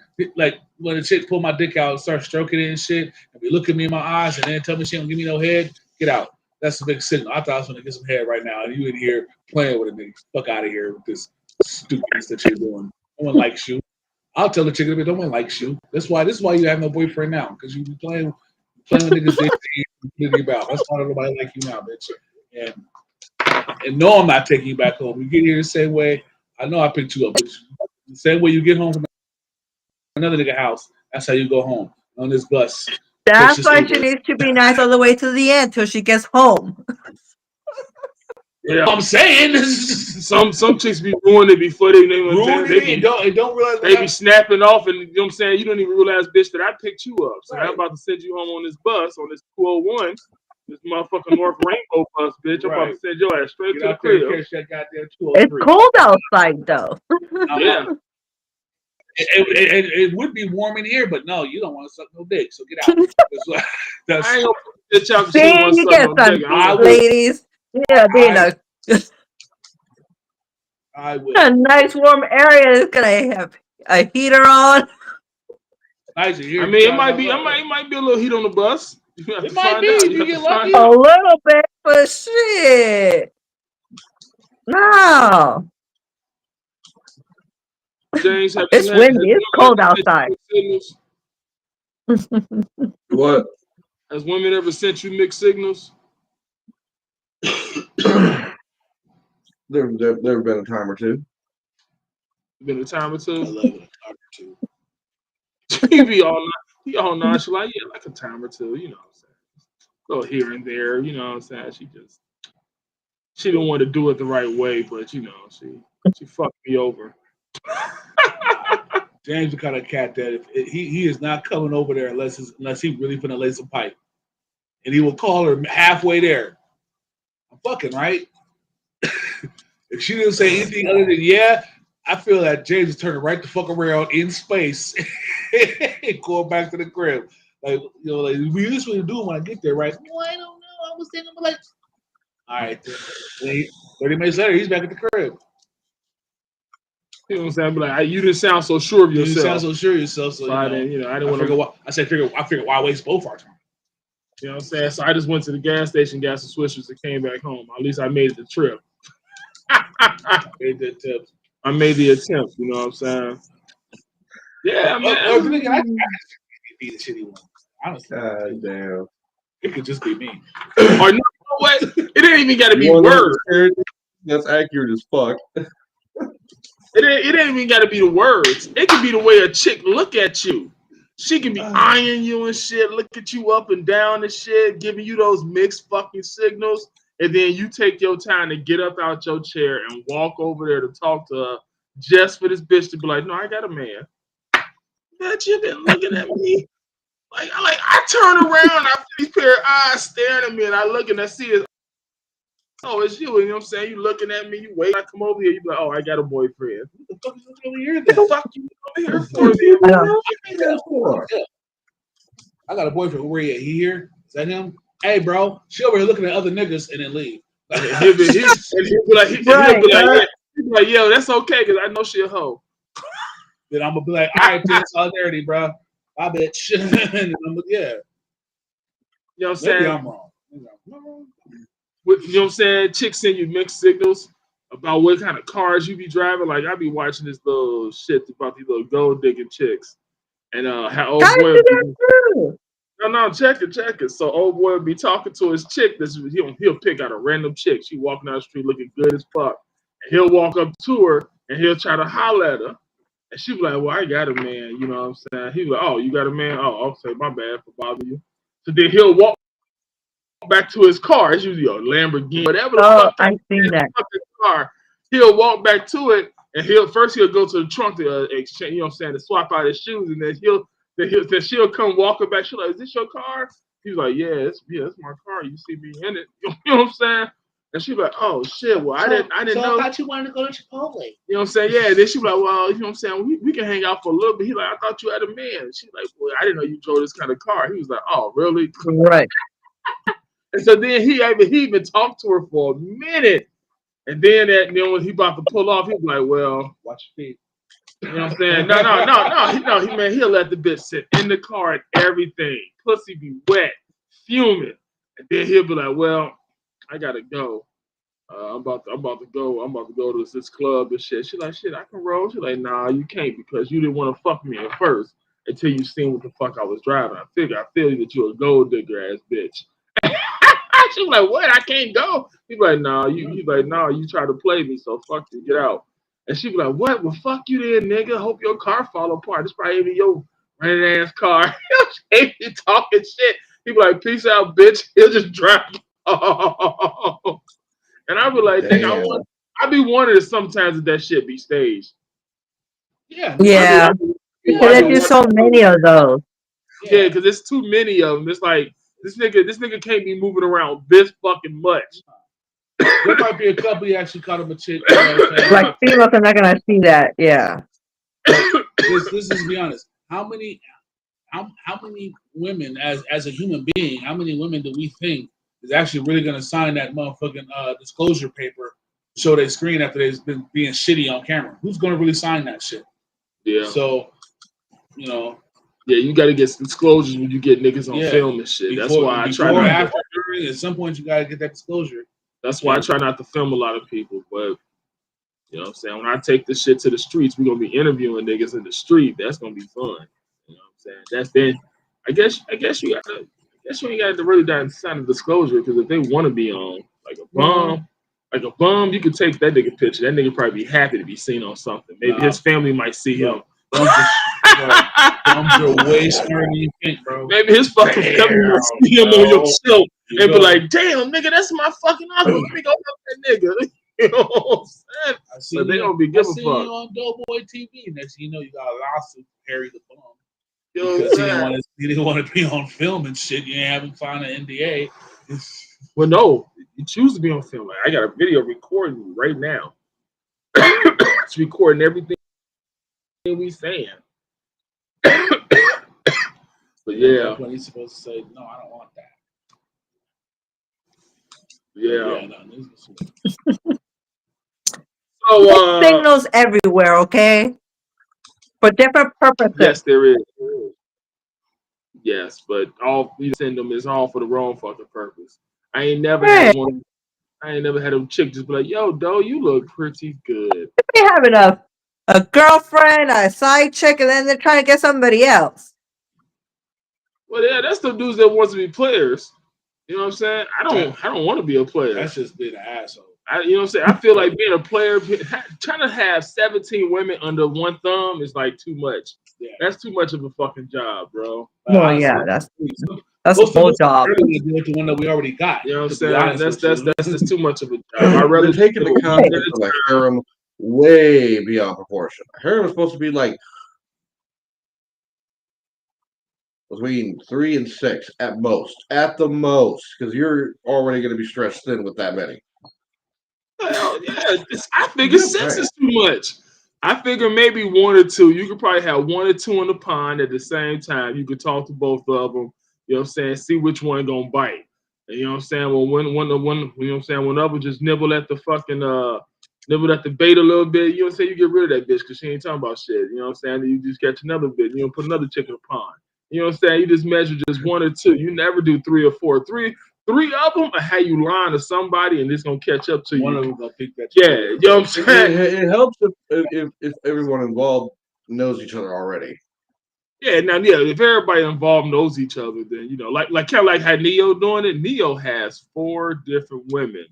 pull my dick out and start stroking it and shit, and be looking me in my eyes and then tell me she don't give me no head. Get out. That's a big signal. I thought I was gonna get some head right now, and you in here playing with a nigga. Fuck out of here with this stupidness that you're doing. No one likes you. I'll tell the chick, no one likes you. This is why you have no boyfriend now, because you be playing with niggas dick about. That's why nobody like you now, bitch. And no, I'm not taking you back home. You get here the same way. I know I picked you up, but the same way you get home from another nigga house, that's how you go home on this bus. That's why she needs to be nice all the way to the end till she gets home. Yeah, I'm saying some chicks be ruining it before they don't realize they be snapping off, and you know what I'm saying, you don't even realize, bitch, that I picked you up. So I'm about to send you home on this bus, on this 201, this motherfucking North Rainbow bus, bitch. I'm about to send your ass straight to the crib. It's cold outside though. Yeah. It would be warm in here, but no, you don't want to suck no dick, so get out. That's I ain't gonna bitch out See, you get some ladies. Yeah, being a nice warm area is gonna have a heater on. I mean, it might be a little heat on the bus. It might be. You get lucky. A little bit, but shit. No. James, It's windy. It's cold outside. What? Has women ever sent you mixed signals? There been a time or two. Been a time or two? I love it. A time or two. He be all nonchalant. Yeah, like a time or two, you know what I'm saying? Go here and there, you know what I'm saying? She didn't want to do it the right way, but you know, she fucked me over. James the kind of cat that if he is not coming over there unless he really finna lay some pipe. And he will call her halfway there. I'm fucking right. If she didn't say anything other than yeah, I feel that James is turning right the fuck around in space and going back to the crib. Like, like we usually do when I get there, right? Well, I don't know. I was thinking like, all right, 30 minutes later, he's back at the crib. You know what I'm saying? But like, you didn't sound so sure of yourself. You sound so sure of yourself. So I didn't want to. I figured why waste both our time. You know what I'm saying? So I just went to the gas station, got some Swishers, and came back home. At least I made the trip. I made the attempt. You know what I'm saying? Yeah, man. I be the shitty one. Honestly, God damn. It could just be me. Or no, what? It ain't even got to be words. That's accurate as fuck. It ain't even got to be the words. It could be the way a chick look at you. She can be eyeing you and shit, look at you up and down and shit, giving you those mixed fucking signals, and then you take your time to get up out your chair and walk over there to talk to her just for this bitch to be like, no, I got a man. Bitch, you been looking at me. I turn around, I see these pair of eyes staring at me, and I look and I see it. Oh, it's you. You know what I'm saying? You looking at me, you wait, I come over here, you be like, oh, I got a boyfriend. What the fuck is looking over here? What the fuck you over here for? I got a boyfriend. Where he at? He here? Is that him? Hey, bro. She over here looking at other niggas and then leave. He'll be like, yo, that's okay, because I know she a hoe. Then I'm going to be like, all right, dude, solidarity, bro. Bye, bitch. And yeah. You know what I'm saying? Maybe I'm wrong. You know what I'm saying? Chicks send you mixed signals about what kind of cars you be driving. Like, I be watching this little shit about these little gold digging chicks. And how old boy check it. So old boy would be talking to his chick. He'll pick out a random chick. She walking down the street looking good as fuck. And he'll walk up to her and he'll try to holler at her. And she be like, well, I got a man. You know what I'm saying? He be like, oh, you got a man? Oh, I'll say my bad for bothering you. So then he'll walk back to his car. It's usually a Lamborghini, whatever the fuck. I see that. Car. He'll walk back to it, and he'll go to the trunk to exchange. You know what I'm saying? To swap out his shoes, and then he'll Then she'll come walking back. She's like, "Is this your car?" He's like, "Yeah, it's my car. You see me in it." You know what I'm saying? And she's like, "Oh shit, well I didn't know." I thought you wanted to go to Chipotle. You know what I'm saying? Yeah. And then she was like, "Well, you know what I'm saying? We can hang out for a little bit." He's like, "I thought you had a man." She's like, "Well, I didn't know you drove this kind of car." He was like, "Oh, really?" Right. And so then he even talked to her for a minute. And then when he about to pull off, he was like, "Well, Watch your feet. you know what I'm saying? No. He'll let the bitch sit in the car and everything. Pussy be wet, fuming. And then he'll be like, "Well, I gotta go. I'm about to go to this club and shit." She's like, "Shit, I can roll." She's like, "Nah, you can't because you didn't want to fuck me at first until you seen what the fuck I was driving. I feel that you're a gold digger ass bitch." She's like, "What? I can't go." He's like, "Nah, you try to play me, so fuck you, get out." And she be like, "What? Well, fuck you then, nigga. Hope your car fall apart. This probably even your rented ass car." He be talking shit. He be like, "Peace out, bitch." He'll just drive you off. And I be like, nigga, I be wondering sometimes if that shit be staged. Yeah. Yeah. Because there's just so many of those. Yeah, because there's too many of them. It's like this nigga can't be moving around this fucking much. There might be a couple you actually caught him a chick. Like females are not gonna see that. Yeah. This is to be honest. How many women as a human being? How many women do we think is actually really gonna sign that motherfucking disclosure paper, show their screen after they've been being shitty on camera? Who's gonna really sign that shit? Yeah. So, you know. Yeah, you got to get disclosures when you get niggas on film and shit. That's why I try not after, during, at some point you got to get that disclosure. That's why I try not to film a lot of people. But, you know what I'm saying? When I take this shit to the streets, we're going to be interviewing niggas in the street. That's going to be fun. You know what I'm saying? That's then, I guess you ain't got to really sign a disclosure because if they want to be on, like a bum, you could take that nigga picture. That nigga probably be happy to be seen on something. Maybe his family might see him. Bums are way smarter than you think, bro. Maybe his fucking family will see him on your show and be like, "Damn, nigga, that's my fucking uncle. Let me go help that nigga." You know what I'm saying? So they don't be giving a fuck. You on Doughboy TV. Next thing you know, you got a lawsuit for Harry the Bum. You know Because he didn't want to be on film and shit. You ain't having signed an NDA. Well, no, you choose to be on film. Like, I got a video recording you right now. It's recording everything we saying. But yeah, when he's supposed to say, "No, I don't want that." Yeah. No, so signals everywhere, okay? For different purposes. Yes, there is. Yes, but all we send them is all for the wrong fucking purpose. I ain't never had a chick just be like, "Yo, Doe, you look pretty good." They having a girlfriend, a side chick, and then they're trying to get somebody else. Well, yeah, that's the dudes that wants to be players. You know what I'm saying? I don't want to be a player. That's just being an asshole. You know what I'm saying? I feel like being a player, trying to have 17 women under one thumb is like too much. Yeah. That's too much of a fucking job, bro. Well, yeah, that's a whole job. The one that we already got. You know what I'm saying? That's just too much of a job. I'd rather take into account like harem way beyond proportion. Harem is supposed to be like between 3 and 6 at the most, because you're already going to be stressed thin with that many. Well, yeah, I figure 6 is too much. I figure maybe 1 or 2. You could probably have 1 or 2 in the pond at the same time. You could talk to both of them. You know what I'm saying? See which one gonna bite. And you know what I'm saying? Well, when you know what I'm saying? When the other just nibble at the fucking nibble at the bait a little bit. You know what I'm saying? You get rid of that bitch because she ain't talking about shit. You know what I'm saying? You just catch another bit. You know, put another chick in the pond. You know what I'm saying? You just measure just 1 or 2. You never do 3 or 4. Three of them are how you lying to somebody and it's gonna catch up to you. One of them gonna pick that. Yeah, you know what I'm saying? It helps if everyone involved knows each other already. Yeah, now if everybody involved knows each other, then you know, like kind of like how Neo doing it. Neo has 4 different women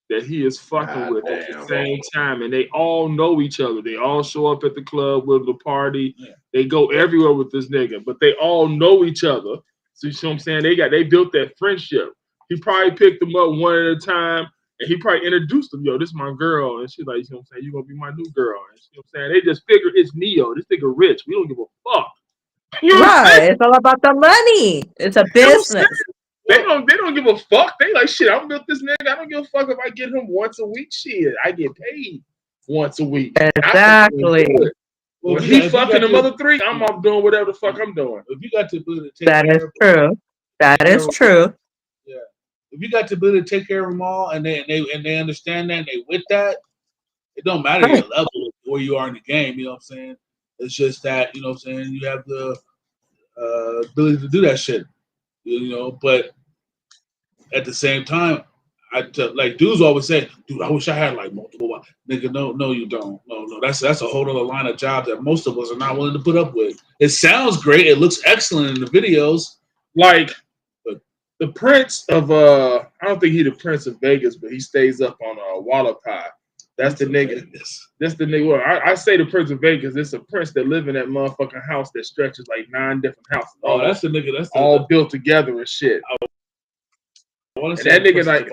that he is fucking with at the same time, and they all know each other. They all show up at the club with the party. Yeah. They go everywhere with this nigga, but they all know each other. So you see what I'm saying? They built that friendship. He probably picked them up one at a time, and he probably introduced them. Yo, this is my girl, and she's like, you know what I'm saying? You're gonna be my new girl. And you know what I'm saying? They just figure it's Neo. This nigga rich. We don't give a fuck. You know what I'm saying? Right. It's all about the money. It's a You know what I'm saying? business. They don't give a fuck. They like shit. I'm with this nigga. I don't give a fuck if I get him once a week. Shit, I get paid once a week. Exactly. Well, When if you he got- if you fucking got the to- mother three, I'm doing whatever the fuck I'm doing. If you got the ability to take That care is of true. That is true. if you got the ability to take care of them all, and they understand that, and they with that, it don't matter your level where you are in the game. You know what I'm saying? It's just that you know what I'm saying. You have the ability to do that shit. You know, but at the same time, like dudes always say, "Dude, I wish I had like multiple wives." Nigga, no, you don't. No, that's a whole other line of jobs that most of us are not willing to put up with. It sounds great. It looks excellent in the videos. Like the Prince of I don't think he the Prince of Vegas, but he stays up on Wallapai. That's the nigga. That's the nigga. Well, I say the Prince of Vegas. It's a prince that live in that motherfucking house that stretches like 9 different houses. Oh, that's the nigga. That's all built together and shit. And that nigga like,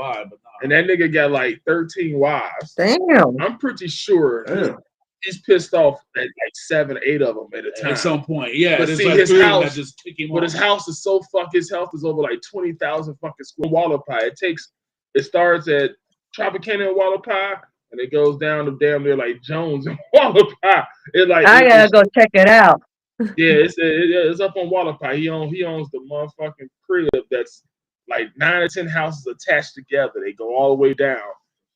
and that nigga got like 13 wives. Damn. I'm pretty sure he's pissed off at like 7, 8 of them at a time. At some point, yeah. But see, like his house, just kick him but off. his house is so his health is over like 20,000 fucking square Wallapai. It starts at Tropicana and Wallapai, and it goes down to damn near like Jones and Wallapai. I gotta go check it out. Yeah, it's up on Wallapai. He owns the motherfucking crib that's like 9 or 10 houses attached together. They go all the way down,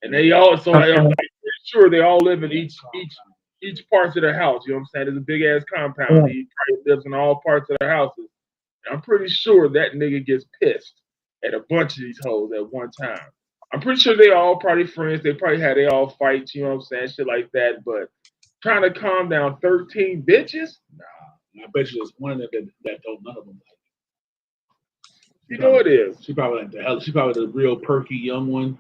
and they all I'm pretty sure they all live in each parts of their house. You know what I'm saying? It's a big ass compound. Yeah. He probably lives in all parts of their houses. And I'm pretty sure that nigga gets pissed at a bunch of these hoes at one time. I'm pretty sure they all probably friends. They all fight. You know what I'm saying? Shit like that. But trying to calm down 13 bitches? Nah. I bet you there's one that don't none of them like. You know it is. She probably like the hell. She probably the real perky young one,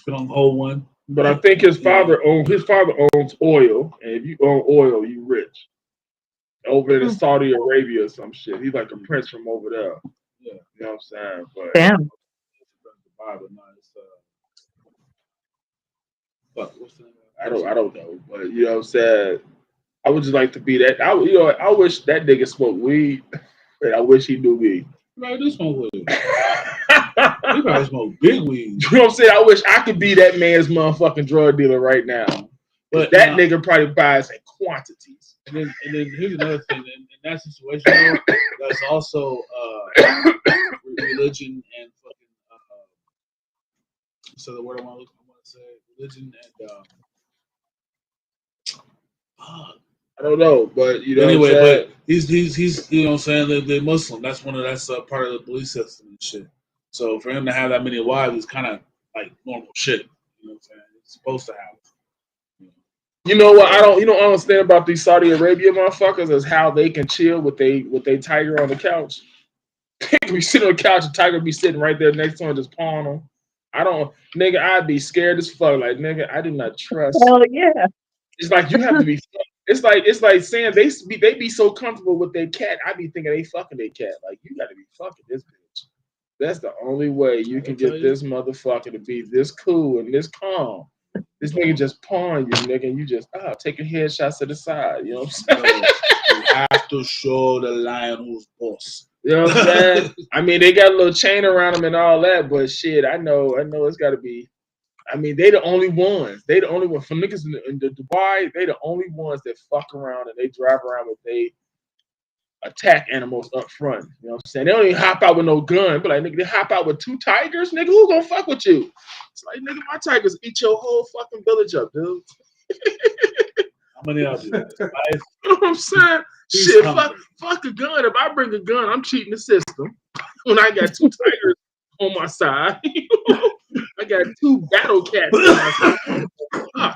gung ho one. But I think his father owns oil, and if you own oil, you rich. Over in Saudi Arabia or some shit. He's like a prince from over there. Yeah, you know what I'm saying? But damn. I don't know, but you know what I'm saying. I would just like to be that. I wish that nigga smoked weed, and I wish he knew me. I do smoke weed. He probably smoke big weed. You know what I'm saying? I wish I could be that man's motherfucking drug dealer right now. But that nigga probably buys in quantities. And then here's another thing. In that situation, there's also religion and fucking. So the word I want to say, religion and. I don't know, but you know. Anyway, but he's you know what I'm saying, they're Muslim. That's part of the belief system and shit. So for him to have that many wives is kind of like normal shit. You know what I'm saying? It's supposed to happen. You know what? I don't understand about these Saudi Arabia motherfuckers is how they can chill with they tiger on the couch. They can be sitting on the couch and tiger be sitting right there next to him just pawing them. Nigga, I'd be scared as fuck. Like, nigga, I do not trust. Hell yeah. It's like you have to be. It's like saying they be so comfortable with their cat. I be thinking they fucking their cat. Like, you got to be fucking this bitch. That's the only way you can get this motherfucker to be this cool and this calm. This nigga just pawing you, nigga, and you just taking headshots to the side. You know what I'm saying? You have to show the lion who's boss. You know what I'm saying? I mean, they got a little chain around them and all that, but shit, I know it's got to be. I mean, they the only ones. They the only ones. For niggas in the Dubai, they the only ones that fuck around and they drive around with they attack animals up front. You know what I'm saying? They don't even hop out with no gun. But like, nigga, they hop out with 2 tigers? Nigga, who gonna fuck with you? It's like, nigga, my tigers eat your whole fucking village up, dude. How many of you? You know what I'm saying? Shit, fuck a gun. If I bring a gun, I'm cheating the system. When I got 2 tigers on my side, I got 2 battle cats on my side. I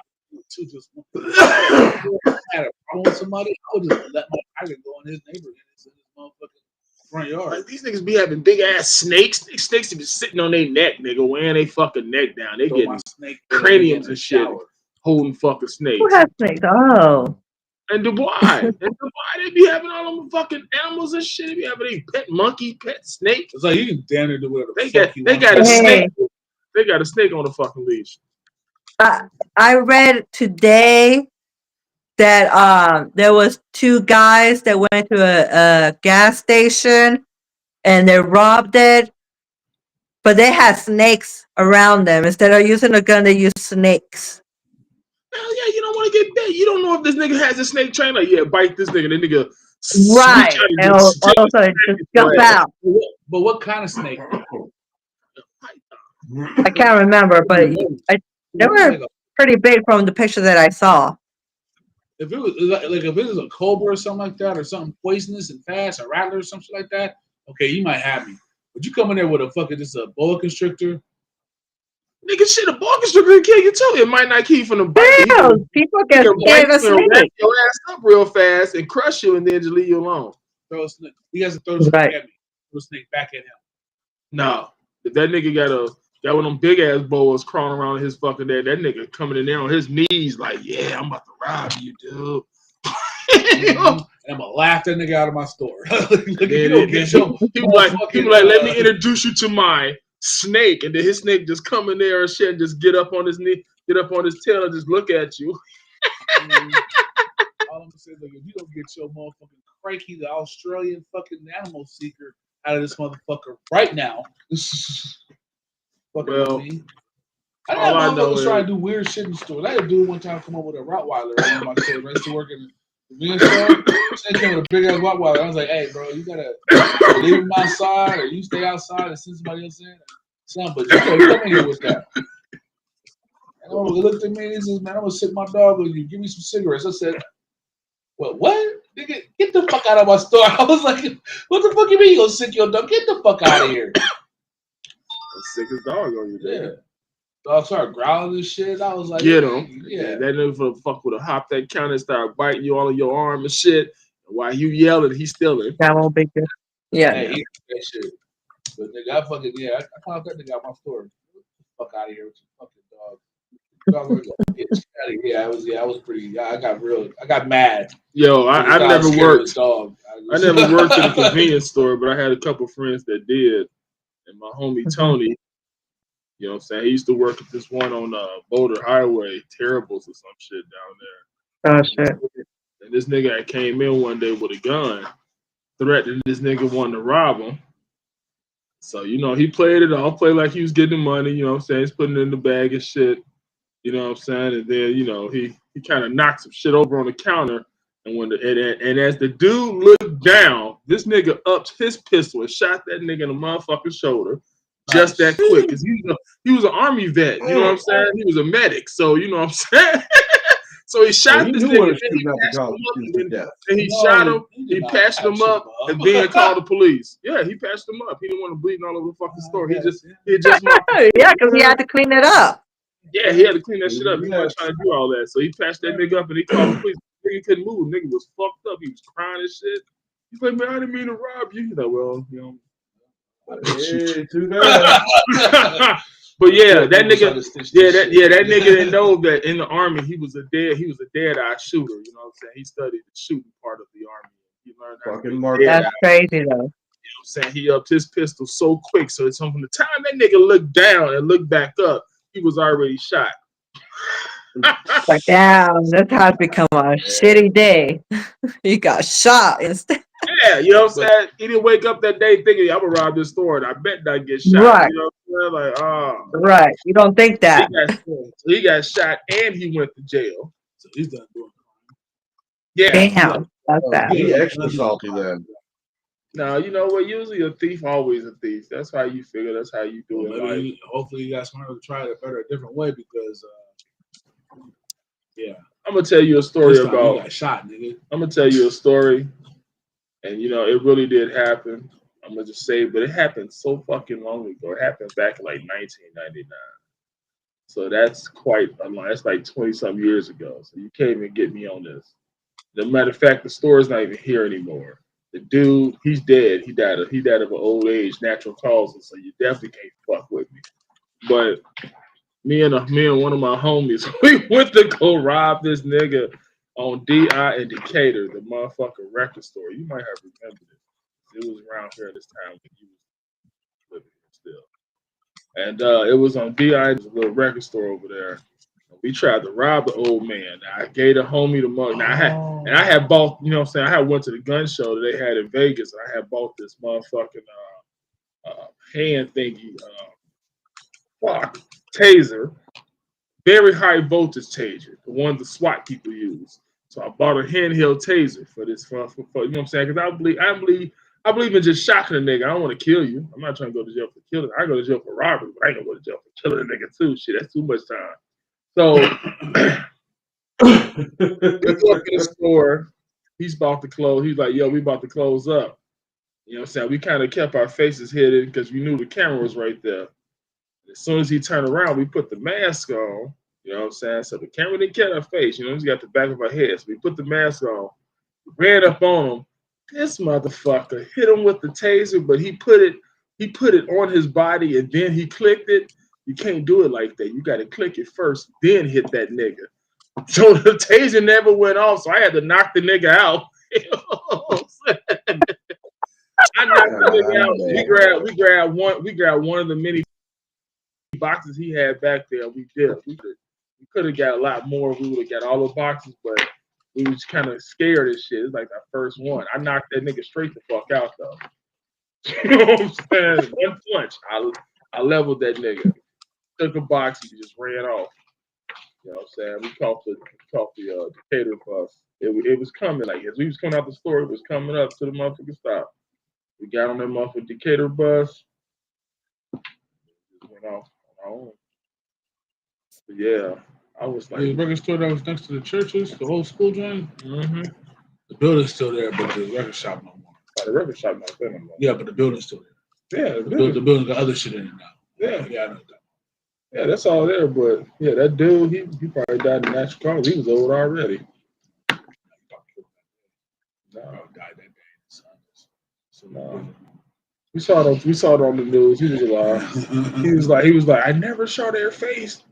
had a problem with somebody, I would just let my tiger go in his neighborhood, in his motherfucking front yard. Like, these niggas be having big ass snakes. These snakes be sitting on their neck, nigga, wearing their fucking neck down. They getting craniums and shit, holding fucking snakes. Who has snakes? Oh. And Dubai, they be having all them fucking animals and shit. They be having a pet monkey, pet snake. It's like you can damn near do whatever the They fuck you want. got a snake. They got a snake on the fucking leash. I read today that there was two guys that went to a gas station and they robbed it, but they had snakes around them. Instead of using a gun, they used snakes. Hell yeah, you don't want to get bit. You don't know if this nigga has a snake train. Like, yeah, bite this nigga. The nigga Right. reach out and And just stick also his just snake jump in his out. But what kind of snake? I can't remember, but they were Like pretty big from the picture that I saw. if it was like if it was a cobra or something like that, or something poisonous and fast, a rattler or something like that, okay, you might have me. But you come in there with a fucking just a boa constrictor. Nigga, shit, a boa constrictor can kill you too. It might not kill you from the bite. He can, Damn, people he get can bite scared of you and wrap snakes. your ass up real fast and crush you and then just leave you alone. Throw a snake. He has to throw a snake Right. at me. Throw a snake back at him. No. If that nigga got one of them big ass boas crawling around his fucking day, that nigga coming in there on his knees like, yeah, I'm about to rob you, dude. And I'm gonna laugh that nigga out of my store. He was like, let me introduce you to my snake, and then his snake just come in there and shit, and just get up on his knee, get up on his tail, and just look at you. All I'm gonna say is like, if you don't get your motherfucking cranky, the Australian fucking animal seeker out of this motherfucker right now. Fucking Well, with me. I all I know know motherfuckers is- trying to do weird shit in stores. I had a dude one time come up with a Rottweiler right in my store. I used to work in the convenience store. They came with a big ass Rottweiler. I was like, hey, bro, you gotta leave him outside or you stay outside and send somebody else in. Son, but you can't come in here with that. And he looked at me and he says, man, I'm gonna sit my dog with you. Give me some cigarettes. I said, what? Nigga, get the fuck out of my store. I was like, what the fuck you mean you gonna sick your dog? Get the fuck out of here. Sick as dog on you, Yeah. man. Dog started growling and shit. I was like, Get him. Yeah. That nigga for the fuck would have hopped that counter and started biting you all in your arm and shit. And while you yelling, he's stealing. That won't be good. Yeah. Hey, he that shit. But nigga, I fucking I called that nigga out my store. Get the fuck out of here with your fucking dog. Get out of here. I was pretty. I got mad. Yo, I never worked. Dog. I never worked in a convenience store, but I had a couple friends that did. And my homie Tony, you know what I'm saying? He used to work at this one on Boulder Highway, Terribles or some shit down there. Oh shit. And this nigga that came in one day with a gun, threatened this nigga wanting to rob him. So, you know, he played it off, played like he was getting money, you know what I'm saying? He's putting it in the bag and shit. You know what I'm saying? And then, you know, he kind of knocked some shit over on the counter. And when and as the dude looked down, this nigga upped his pistol and shot that nigga in the motherfucking shoulder just that quick. Because he was an army vet. You know what I'm saying? He was a medic. So, you know what I'm saying? So he shot this nigga and he shot him. He patched him up and then called the police. Yeah, he patched him up. He didn't want to bleed all over the fucking store. He just Yeah, because he had to clean it up. Yeah, he had to clean that shit up. He wasn't trying to do all that. So he patched that nigga up and he called the police. Nigga couldn't move. Nigga was fucked up. He was crying and shit. He's like, man, I didn't mean to rob you. He's like, well, you know. Hey, too bad. But yeah, that nigga, that nigga didn't know that in the army he was a dead-eye shooter. You know what I'm saying? He studied the shooting part of the army. He learned how to be dead-eye. That's crazy though. You know what I'm saying? He upped his pistol so quick. So it's from the time that nigga looked down and looked back up, he was already shot. Like, damn, this has become a shitty day. He got shot instead. Yeah, you know what I'm saying? He didn't wake up that day thinking, I'm gonna rob this store and I bet I get shot. Right. You know what I'm saying? Like, oh. Right. You don't think that. He got shot and he went to jail. So he's done doing crime. Yeah. Damn. That's bad. He extra salty then. No, you know what? Usually a thief always a thief. That's how you figure. That's how you do it. Maybe hopefully you guys want to try it a different way because I'm gonna tell you a story about. Got shot, nigga. I'm gonna tell you a story, and you know it really did happen. I'm gonna just say, but it happened so fucking long ago. It happened back in like 1999. So that's quite a long. That's like 20-something years ago. So you can't even get me on this. As a matter of fact, the store's not even here anymore. The dude, he's dead. He died of an old age, natural causes. So you definitely can't fuck with me. But me and one of my homies, we went to go rob this nigga on DI in Decatur, the motherfucking record store. You might have remembered it. It was around here this time when you was living here still. And it was on DI, there's a little record store over there. And We tried to rob the old man. I gave the homie the money. Now I had bought, you know what I'm saying? I had went to the gun show that they had in Vegas. I had bought this motherfucking hand thingy, taser, very high voltage taser, the one the SWAT people use. So I bought a handheld taser for this, for you know what I'm saying? Because I believe in just shocking a nigga. I don't want to kill you. I'm not trying to go to jail for killing. I go to jail for robbery, but I ain't gonna go to jail for killing a nigga too. Shit, that's too much time. So we go up to the store. He's about to close. He's like, yo, we about to close up. You know what I'm saying? We kind of kept our faces hidden because we knew the camera was right there. As soon as he turned around, we put the mask on. You know what I'm saying? So the camera didn't catch our face. You know, we got the back of our head. So we put the mask on. We ran up on him. This motherfucker hit him with the taser, but he put it on his body and then he clicked it. You can't do it like that. You got to click it first, then hit that nigga. So the taser never went off, so I had to knock the nigga out. You know what I'm saying? I knocked the nigga out. We grabbed one of the many boxes he had back there. We did. We could have got a lot more. We would have got all the boxes, but we was kind of scared of shit. It's like our first one. I knocked that nigga straight the fuck out though. You know what I'm saying? One punch. I leveled that nigga. Took a box and just ran off. You know what I'm saying? We caught the Decatur bus. It was coming. Like as we was coming out the store, it was coming up to the motherfucking stop. We got on that motherfucking Decatur bus. Just went off on our own. But yeah, I was like, the record store that was next to the churches, the old school joint. mm-hmm. The building's still there, but the record shop no more. The record shop not there no more. Yeah, but the building's still there. Yeah, The building got other shit in it now. Yeah, I know that. Yeah, that's all there. But yeah, that dude, he probably died in natural causes. He was old already. No, Died that day. so no. We saw it on the news. He was alive. He was like, I never saw their face.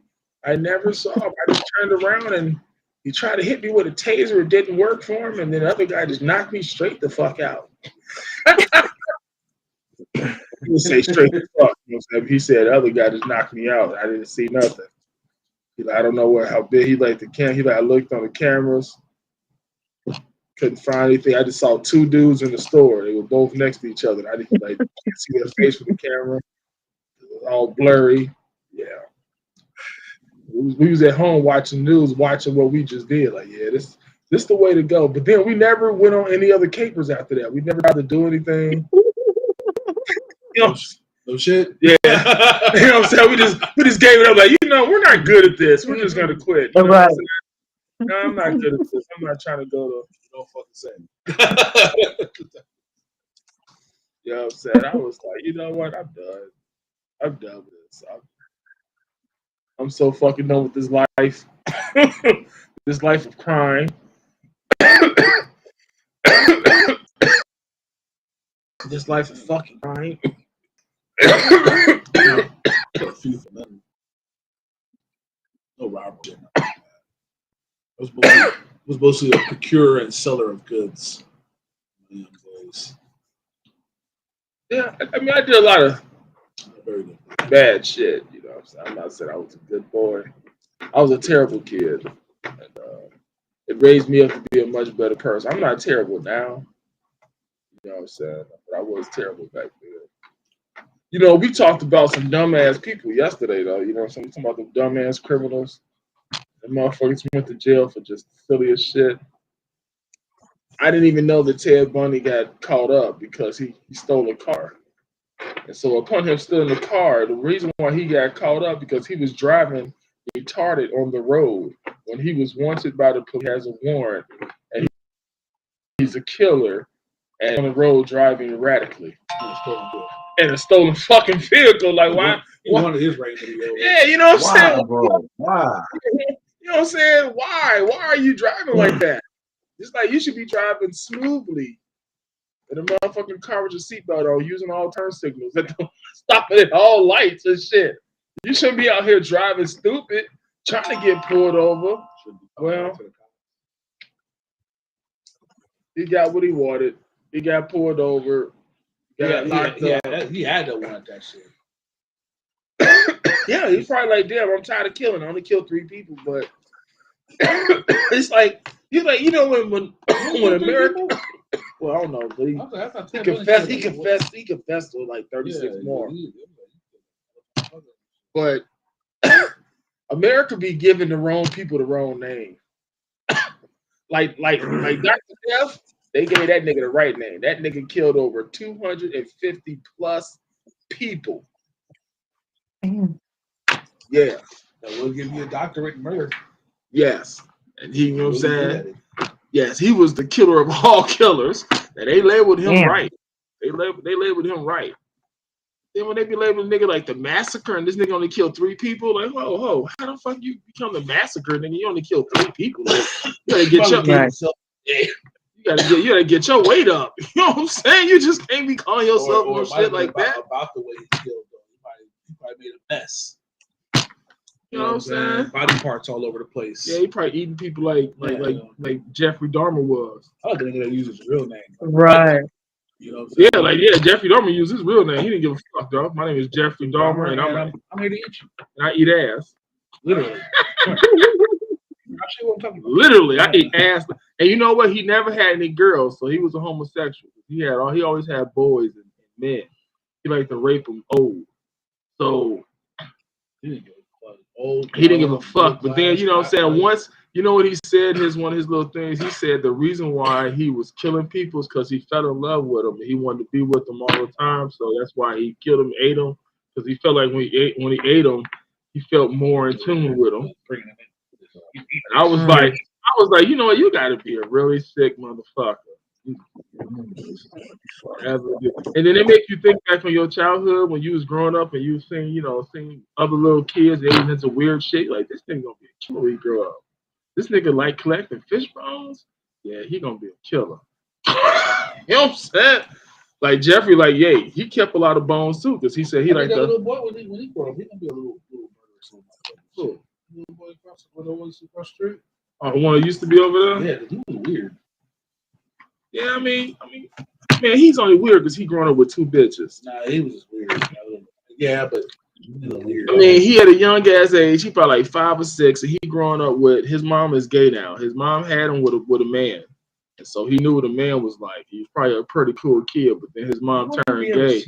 I never saw him. I just turned around and he tried to hit me with a taser. It didn't work for him, and then the other guy just knocked me straight the fuck out. He would say straight the fuck. You know what I'm saying? He said the other guy just knocked me out. I didn't see nothing. He like, I don't know how big he liked the camera. He like, I looked on the cameras, couldn't find anything. I just saw two dudes in the store. They were both next to each other. I didn't can't see their face with the camera. It was all blurry. Yeah. We was at home watching news, watching what we just did. Like, yeah, this the way to go. But then we never went on any other capers after that. We never tried to do anything. You know, no shit. Yeah. You know what I'm saying? We just gave it up. Like, we're not good at this. We're just gonna quit. You know what I'm saying? No, I'm not good at this. I'm not trying to go to no fucking say. You know what I'm saying? I was like, you know what? I'm done. I'm done with this. I'm so fucking done with this life. This life of crime. This life of fucking crime. No robbery. It was mostly a procurer and seller of goods. Yeah, I mean, I did a lot of Very good. bad shit. You know what I'm saying? I'm not saying I was a good boy. I was a terrible kid. And, it raised me up to be a much better person. I'm not terrible now. You know what I'm saying? But I was terrible back then. You know, we talked about some dumbass people yesterday, though. You know what I'm saying? We talking about the dumbass criminals. The motherfuckers went to jail for just the silliest shit. I didn't even know that Ted Bundy got caught up because he stole a car. And so upon him stealing the car, the reason why he got caught up because he was driving retarded on the road when he was wanted by the police, has a warrant, and he's a killer and on the road driving erratically. And a stolen fucking vehicle. Like, why? He wanted his right video. Yeah, you know what I'm saying? Bro? Why? You know what I'm saying? Why? Why are you driving like that? It's like you should be driving smoothly in a motherfucking car with your seatbelt on, using all turn signals and stopping at all lights and shit. You shouldn't be out here driving stupid, trying to get pulled over. Well, he got what he wanted. He got pulled over. Got locked up. He had to want that shit. Yeah, he's probably like, damn, I'm tired of killing. I only killed 3 people, but it's like he's like, you know, when America. Well, I don't know, but he confessed to like 36 more. But America be giving the wrong people the wrong name. like Dr. Death, they gave that nigga the right name. That nigga killed over 250 plus people. Yeah. That will give you a doctorate in murder. Yes. And he, you know what I'm saying? Yes, he was the killer of all killers. And they labeled him right. They labeled him right. Then when they be labeling nigga like the massacre and this nigga only killed 3 people, like, whoa, how the fuck you become the massacre, nigga? You only killed 3 people. Like, you gotta get your you gotta get your weight up. You know what I'm saying? You just can't be calling yourself no shit like that. About the way he killed though. He probably made a mess. You know what I'm saying? Body parts all over the place. Yeah, he probably eating people like Jeffrey Dahmer was. I like a nigga that uses his real name. Right. You know what I'm saying? Yeah, Jeffrey Dahmer used his real name. He didn't give a fuck, dog. My name is Jeffrey Dahmer, and I'm here to eat you. And I eat ass. Literally. Literally, I eat ass. And you know what? He never had any girls, so he was a homosexual. He always had boys and men. He liked to rape them old. So he didn't give a fuck. But then, you know what I'm saying? Once, you know what he said? One of his little things. He said the reason why he was killing people is because he fell in love with them and he wanted to be with them all the time. So that's why he killed them, ate them, because he felt like when he ate them, he felt more in tune with them. And I was like, you know what? You got to be a really sick motherfucker. And then they make you think back on your childhood when you was growing up and you was seeing other little kids, they was into weird shit. Like, this nigga gonna be a killer when he grow up. This nigga like collecting fish bones. Yeah, he gonna be a killer. You know what I'm saying? Like Jeffrey, like, yeah, he kept a lot of bones too, because he said he like the little boy when he grow up, he gonna be a little murderous. Little boy across the street. Oh, the one that used to be over there? Yeah, he was weird. Yeah, I mean, man, he's only weird because he grown up with 2 bitches. Nah, he was just weird. Yeah, but weird. I mean, he had a young ass age. He probably like 5 or 6, and he growing up with his mom is gay now. His mom had him with a man, and so he knew what a man was like. He was probably a pretty cool kid, but then his mom turned gay.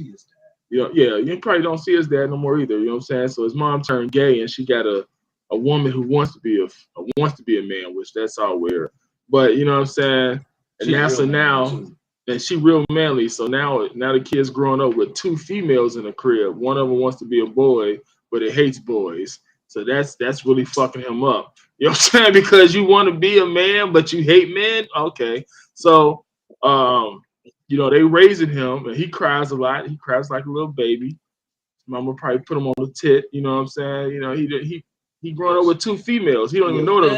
You probably don't see his dad no more either. You know what I'm saying? So his mom turned gay, and she got a woman who wants to be a man, which that's all weird. But you know what I'm saying? And she real manly. So now the kid's growing up with 2 females in the crib. One of them wants to be a boy, but it hates boys. So that's really fucking him up. You know what I'm saying? Because you want to be a man, but you hate men. Okay. So, they raising him, and he cries a lot. He cries like a little baby. His mama probably put him on the tit. You know what I'm saying? He growing up with 2 females. He don't even know them.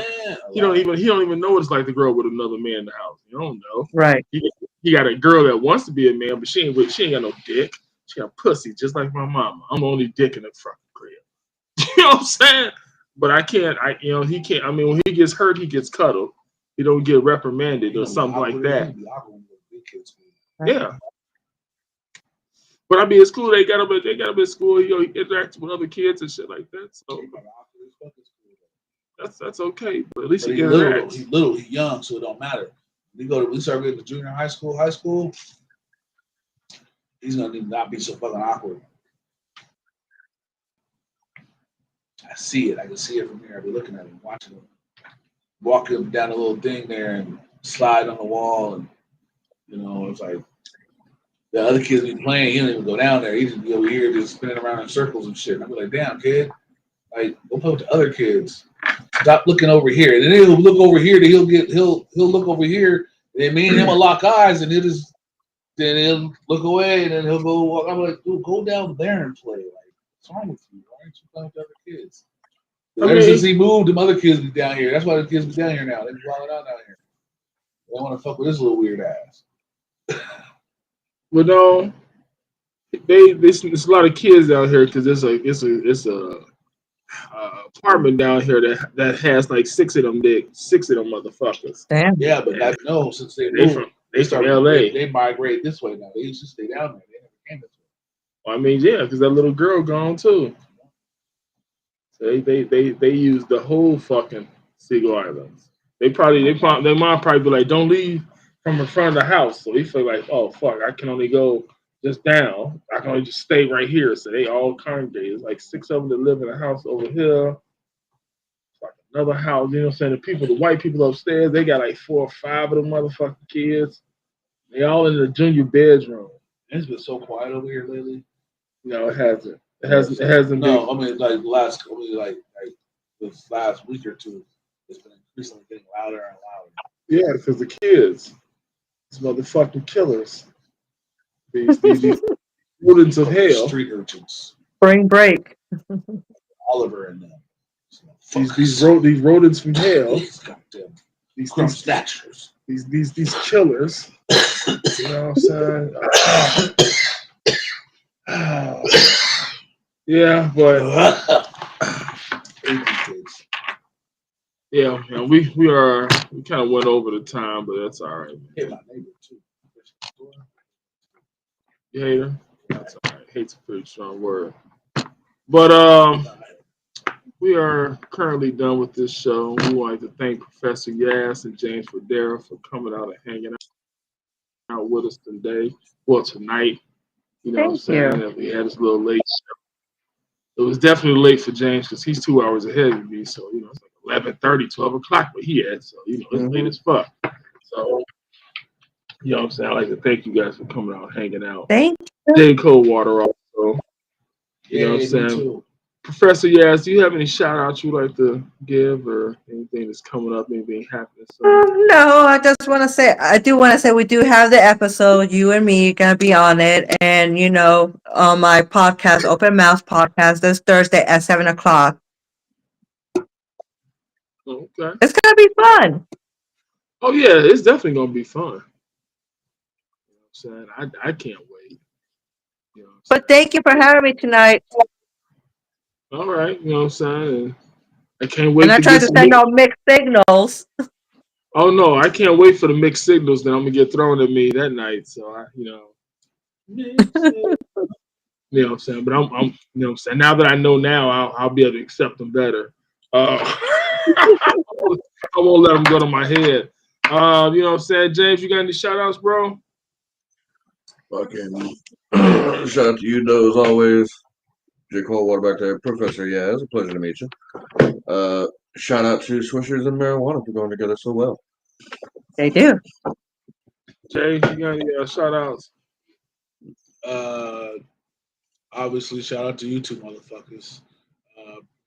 He don't even know what it's like to grow up with another man in the house. You don't know. Right. He got a girl that wants to be a man, but she ain't got no dick. She got pussy, just like my mama. I'm the only dick in the fucking crib. You know what I'm saying? But he can't. I mean, when he gets hurt, he gets cuddled. He don't get reprimanded or something like that. Yeah. But I mean, it's cool. They got him at school. He interacts with other kids and shit like that. So that's okay. But at least he interacts. He's little. He's young, so it don't matter. We start getting to junior high school. He's gonna not be so fucking awkward. I see it. I can see it from here. I be looking at him, watching him, walking down a little thing there and slide on the wall, and it's like the other kids be playing. He don't even go down there. He just be over here just spinning around in circles and shit. And I be like, damn, kid, like go play with the other kids. Stop looking over here. And then he'll look over here. He'll look over here. And then me and him will lock eyes, and then he'll look away, and then he'll go walk. I'm like, dude, go down there and play. Like, what's wrong with you? Why aren't you playing with the other kids? Ever since he moved, them other kids be down here. That's why the kids be down here now. They be walking out down here. They want to fuck with this little weird ass. But no, there's a lot of kids down here because it's a apartment down here that has like 6 of them motherfuckers. Damn. Yeah, but since they from LA. They migrate this way now. They used to stay down there. They never came this way. Well, I mean, yeah, because that little girl gone too. They use the whole fucking Seagull Islands. They their mom probably be like, don't leave from in front of the house. So he feel like, oh fuck, I can only go just down. I can only just stay right here. So they all congregate. It's like 6 of them that live in a house over here. It's like another house. You know what I'm saying? The white people upstairs, they got like 4 or 5 of them motherfucking kids. They all in the junior bedroom. It's been so quiet over here lately. No, it hasn't. It hasn't No, been. I mean like this last week or two, it's been increasingly getting louder and louder. Yeah, because the kids, these motherfucking killers, these rodents of hell, Street urchins, Spring break. Oliver and them. these rodents from hell, These goddamn these crumb snatchers. these killers. You know what I'm saying? Yeah, but yeah, man, we kind of went over the time, but that's all right. Hit my neighbor too. You hate her? That's all right. Hate's a pretty strong word. But we are currently done with this show. We would like to thank Professor Yas and James Fodera for coming out and hanging out with us today. Well, tonight. You know what I'm saying? We had this little late show. It was definitely late for James because he's 2 hours ahead of me. So, you know, it's like 11:30, 12 o'clock where he at. So, you know, it's late as fuck. So, you know what I'm saying? I'd like to thank you guys for coming out and hanging out. Thank J. Coldwater also. You know what I'm saying? Too. Professor Yas, do you have any shout outs you'd like to give or anything that's coming up, anything happening? So, No, I do want to say we do have the episode. You and me gonna be on it, and on my podcast, Open Mouth Podcast, this Thursday at 7:00. okay. It's gonna be fun. Oh yeah, it's definitely gonna be fun. You know what I'm saying? I can't wait. You know what I'm But thank you for having me tonight. saying? All right, you know what I'm saying? I can't wait And I to tried get to some send out mixed signals. Oh no, I can't wait for the mixed signals that I'm gonna get thrown at me that night. So you know what I'm saying. But I'm you know what I'm saying. Now that I know now, I'll be able to accept them better. I won't let them go to my head. You know what I'm saying, James? You got any shout outs, bro? Fucking shout out to you, though, as always. J. Coldwater back there. Professor, yeah, it's a pleasure to meet you. Shout out to Swishers and marijuana for going together so well. They do. Jay, you got any shout outs? Obviously, shout out to you two motherfuckers.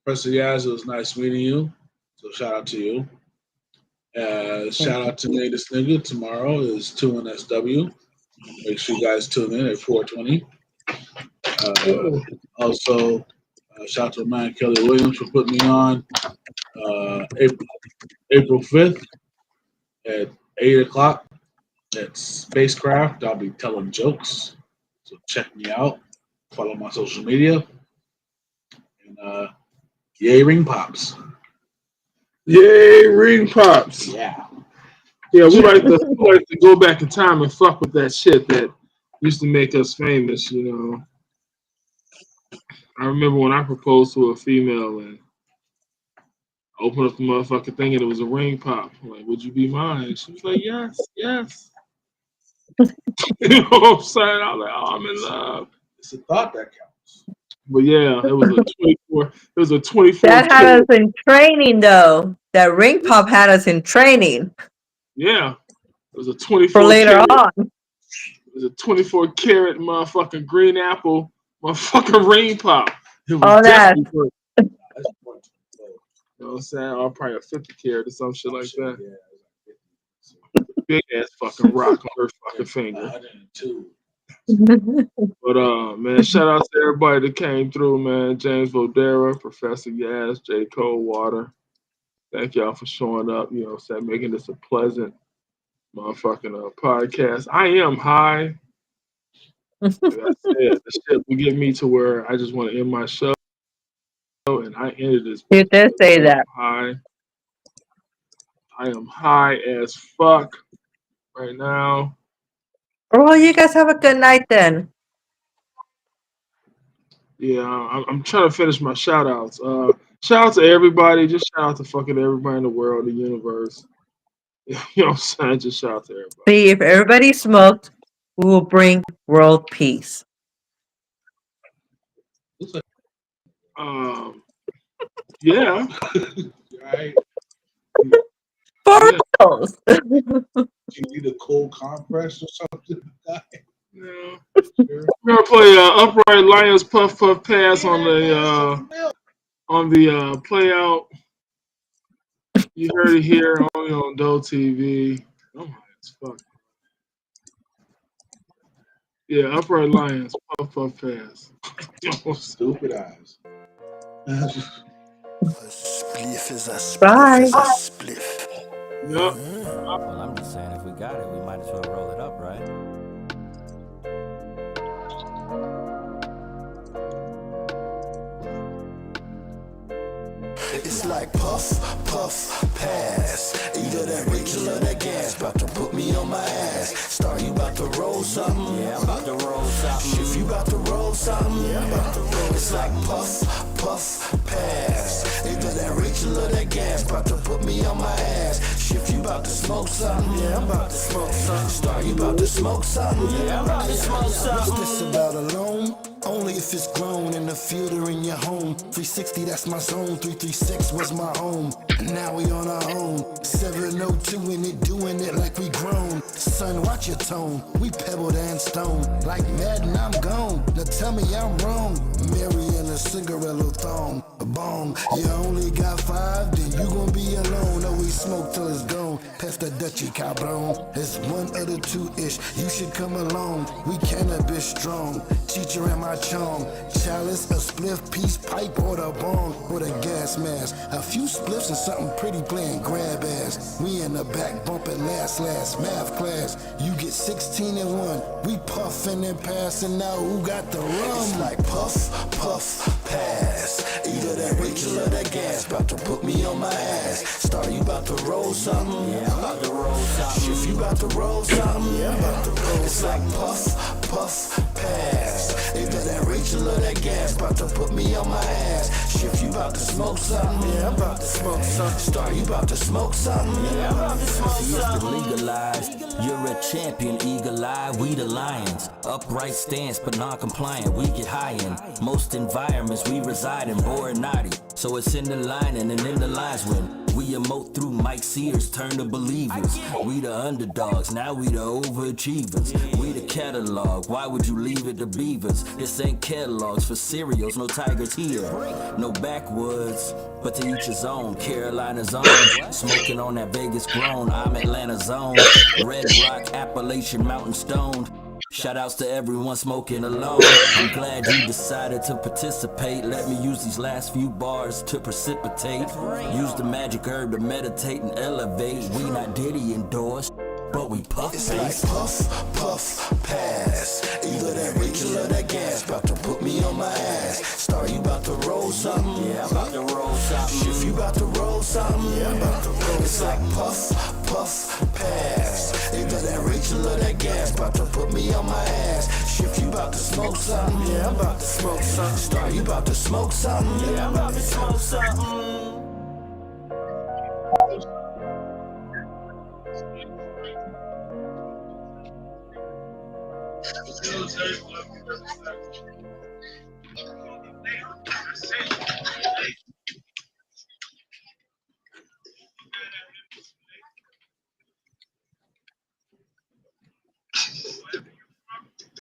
Professor Yaz, it was nice meeting you. So shout out to you. Shout out to Latest Nigga. Tomorrow is 2NSW. Make sure you guys tune in at 4:20. Also, shout out to my man Kelly Williams for putting me on April 5th at 8 o'clock at Spacecraft. I'll be telling jokes. So check me out. Follow my social media. And yay, Ring Pops. Yay, Ring Pops. Yeah. Yeah, we like to go back in time and fuck with that shit that used to make us famous, you know. I remember when I proposed to a female and I opened up the motherfucking thing and it was a ring pop. I'm like, would you be mine? She was like, yes, yes. You know what I'm saying? I was like, oh, I'm in love. It's a thought that counts. But yeah, it was a 24. It was a 24. That had us in training, though. That ring pop had us in training. Yeah, it was a 24 for later carat, on. It was a 24 karat motherfucking green apple motherfucking ring pop. It was Oh, that. definitely good. That's important. You know what I'm saying? Or probably a 50 karat or some shit like that. Yeah. Big ass fucking rock on her fucking finger. 102. But man, shout out to everybody that came through, man. James Vodera, Professor Yaz, J. Coldwater. Thank y'all for showing up, you know what I'm saying, making this a pleasant motherfucking podcast. I am high. Like I said, the shit will get me to where I just want to end my show. And I ended this. You did say that. High. I am high as fuck right now. Well, you guys have a good night then. Yeah, I'm trying to finish my shout outs. Shout out to everybody. Just shout out to fucking everybody in the world, the universe. You know what I'm saying? Just shout out to everybody. See, if everybody smoked, we will bring world peace. Yeah. Right? For Yeah. reals. You need a cold compress or something? Yeah. Sure. We're gonna play Upright Lions Puff Puff Pass on the play out. You heard it here only on Doe TV. Oh my, it's fuck. Yeah, Upright Lions Puff Puff Pass. Stupid eyes. Spliff is a spliff Bye. is a spliff. Yep. Well, I'm just saying, if we got it, we might as well roll it up, right? It's like puff, puff, pass. Either that Rachel or that gas. About to put me on my ass. Star, you about to roll something? Yeah, I'm about to roll something. If you about to roll something? Yeah, I'm about to roll. It's like puff, puff, pass. Either that Rachel or that gas. About to put me on my ass. If you about to smoke something? Yeah, I'm about to smoke something. Star, you about to smoke something? Yeah, I'm about to smoke something. What's this about alone? Only if it's grown in the field or in your home. 360, that's my zone. 336 was my home. Now we on our own. 702 in it, doing it like we grown. Son, watch your tone. We pebbled and stone. Like Madden, I'm gone. Now tell me I'm wrong. Mary in a cigarello thong. A bong. You only got 5, then you gon' be alone. No, we smoke till it's gone. Pass the Dutchie, cabron. It's 1 of the 2-ish. You should come along. We cannabis strong. Teacher and my chong. Chalice, a spliff, piece, pipe, or the bong. Or the gas mask. A few spliffs and something pretty playing grab ass. We in the back bumping last math class. You get 16 and 1. We puffin' and passing now. Who got the rum? It's like puff, puff, pass. Either that Rachel or that gas. About to put me on my ass. Star, you about to roll something? Yeah, I'm about to roll something. If you about to roll something? Yeah, I'm about to roll. It's like puff, puff, pass. Either that Rachel or that gas. About to put me on my ass. If you about to smoke something? Yeah, I'm about to smoke something. Star, you about to smoke something? Yeah, I'm about to smoke something. Legalized, you're a champion, eagle eye, we the lions. Upright stance, but non-compliant, we get high in. Most environments we reside in, boring naughty. So it's in the line and in the lines when we emote through Mike Sears, turn to believers. We the underdogs, now we the overachievers. We the catalog, why would you leave it to beavers? This ain't catalogs for cereals, no tigers here. No backwoods, but to each his own. Carolina's own, smoking on that Vegas grown. I'm Atlanta's own. Red Rock, Appalachian Mountain Stoned. Shout outs to everyone smoking alone. I'm glad you decided to participate. Let me use these last few bars to precipitate. Use the magic herb to meditate and elevate. We not Diddy endorsed, but we puff It's face. like puff, puff, pass. Either that Rachel or that gas. About to put me on my ass. Star, you about to roll something? Yeah, I'm about to roll something. If you about to roll something? Yeah, I'm about to roll. It's like puff, puff, pass. Either that Rachel or that gas. About to put me on my ass. If you about to smoke something? Yeah, I'm about to smoke something. Star, you about to smoke something? Yeah, I'm about to smoke something. Thank you.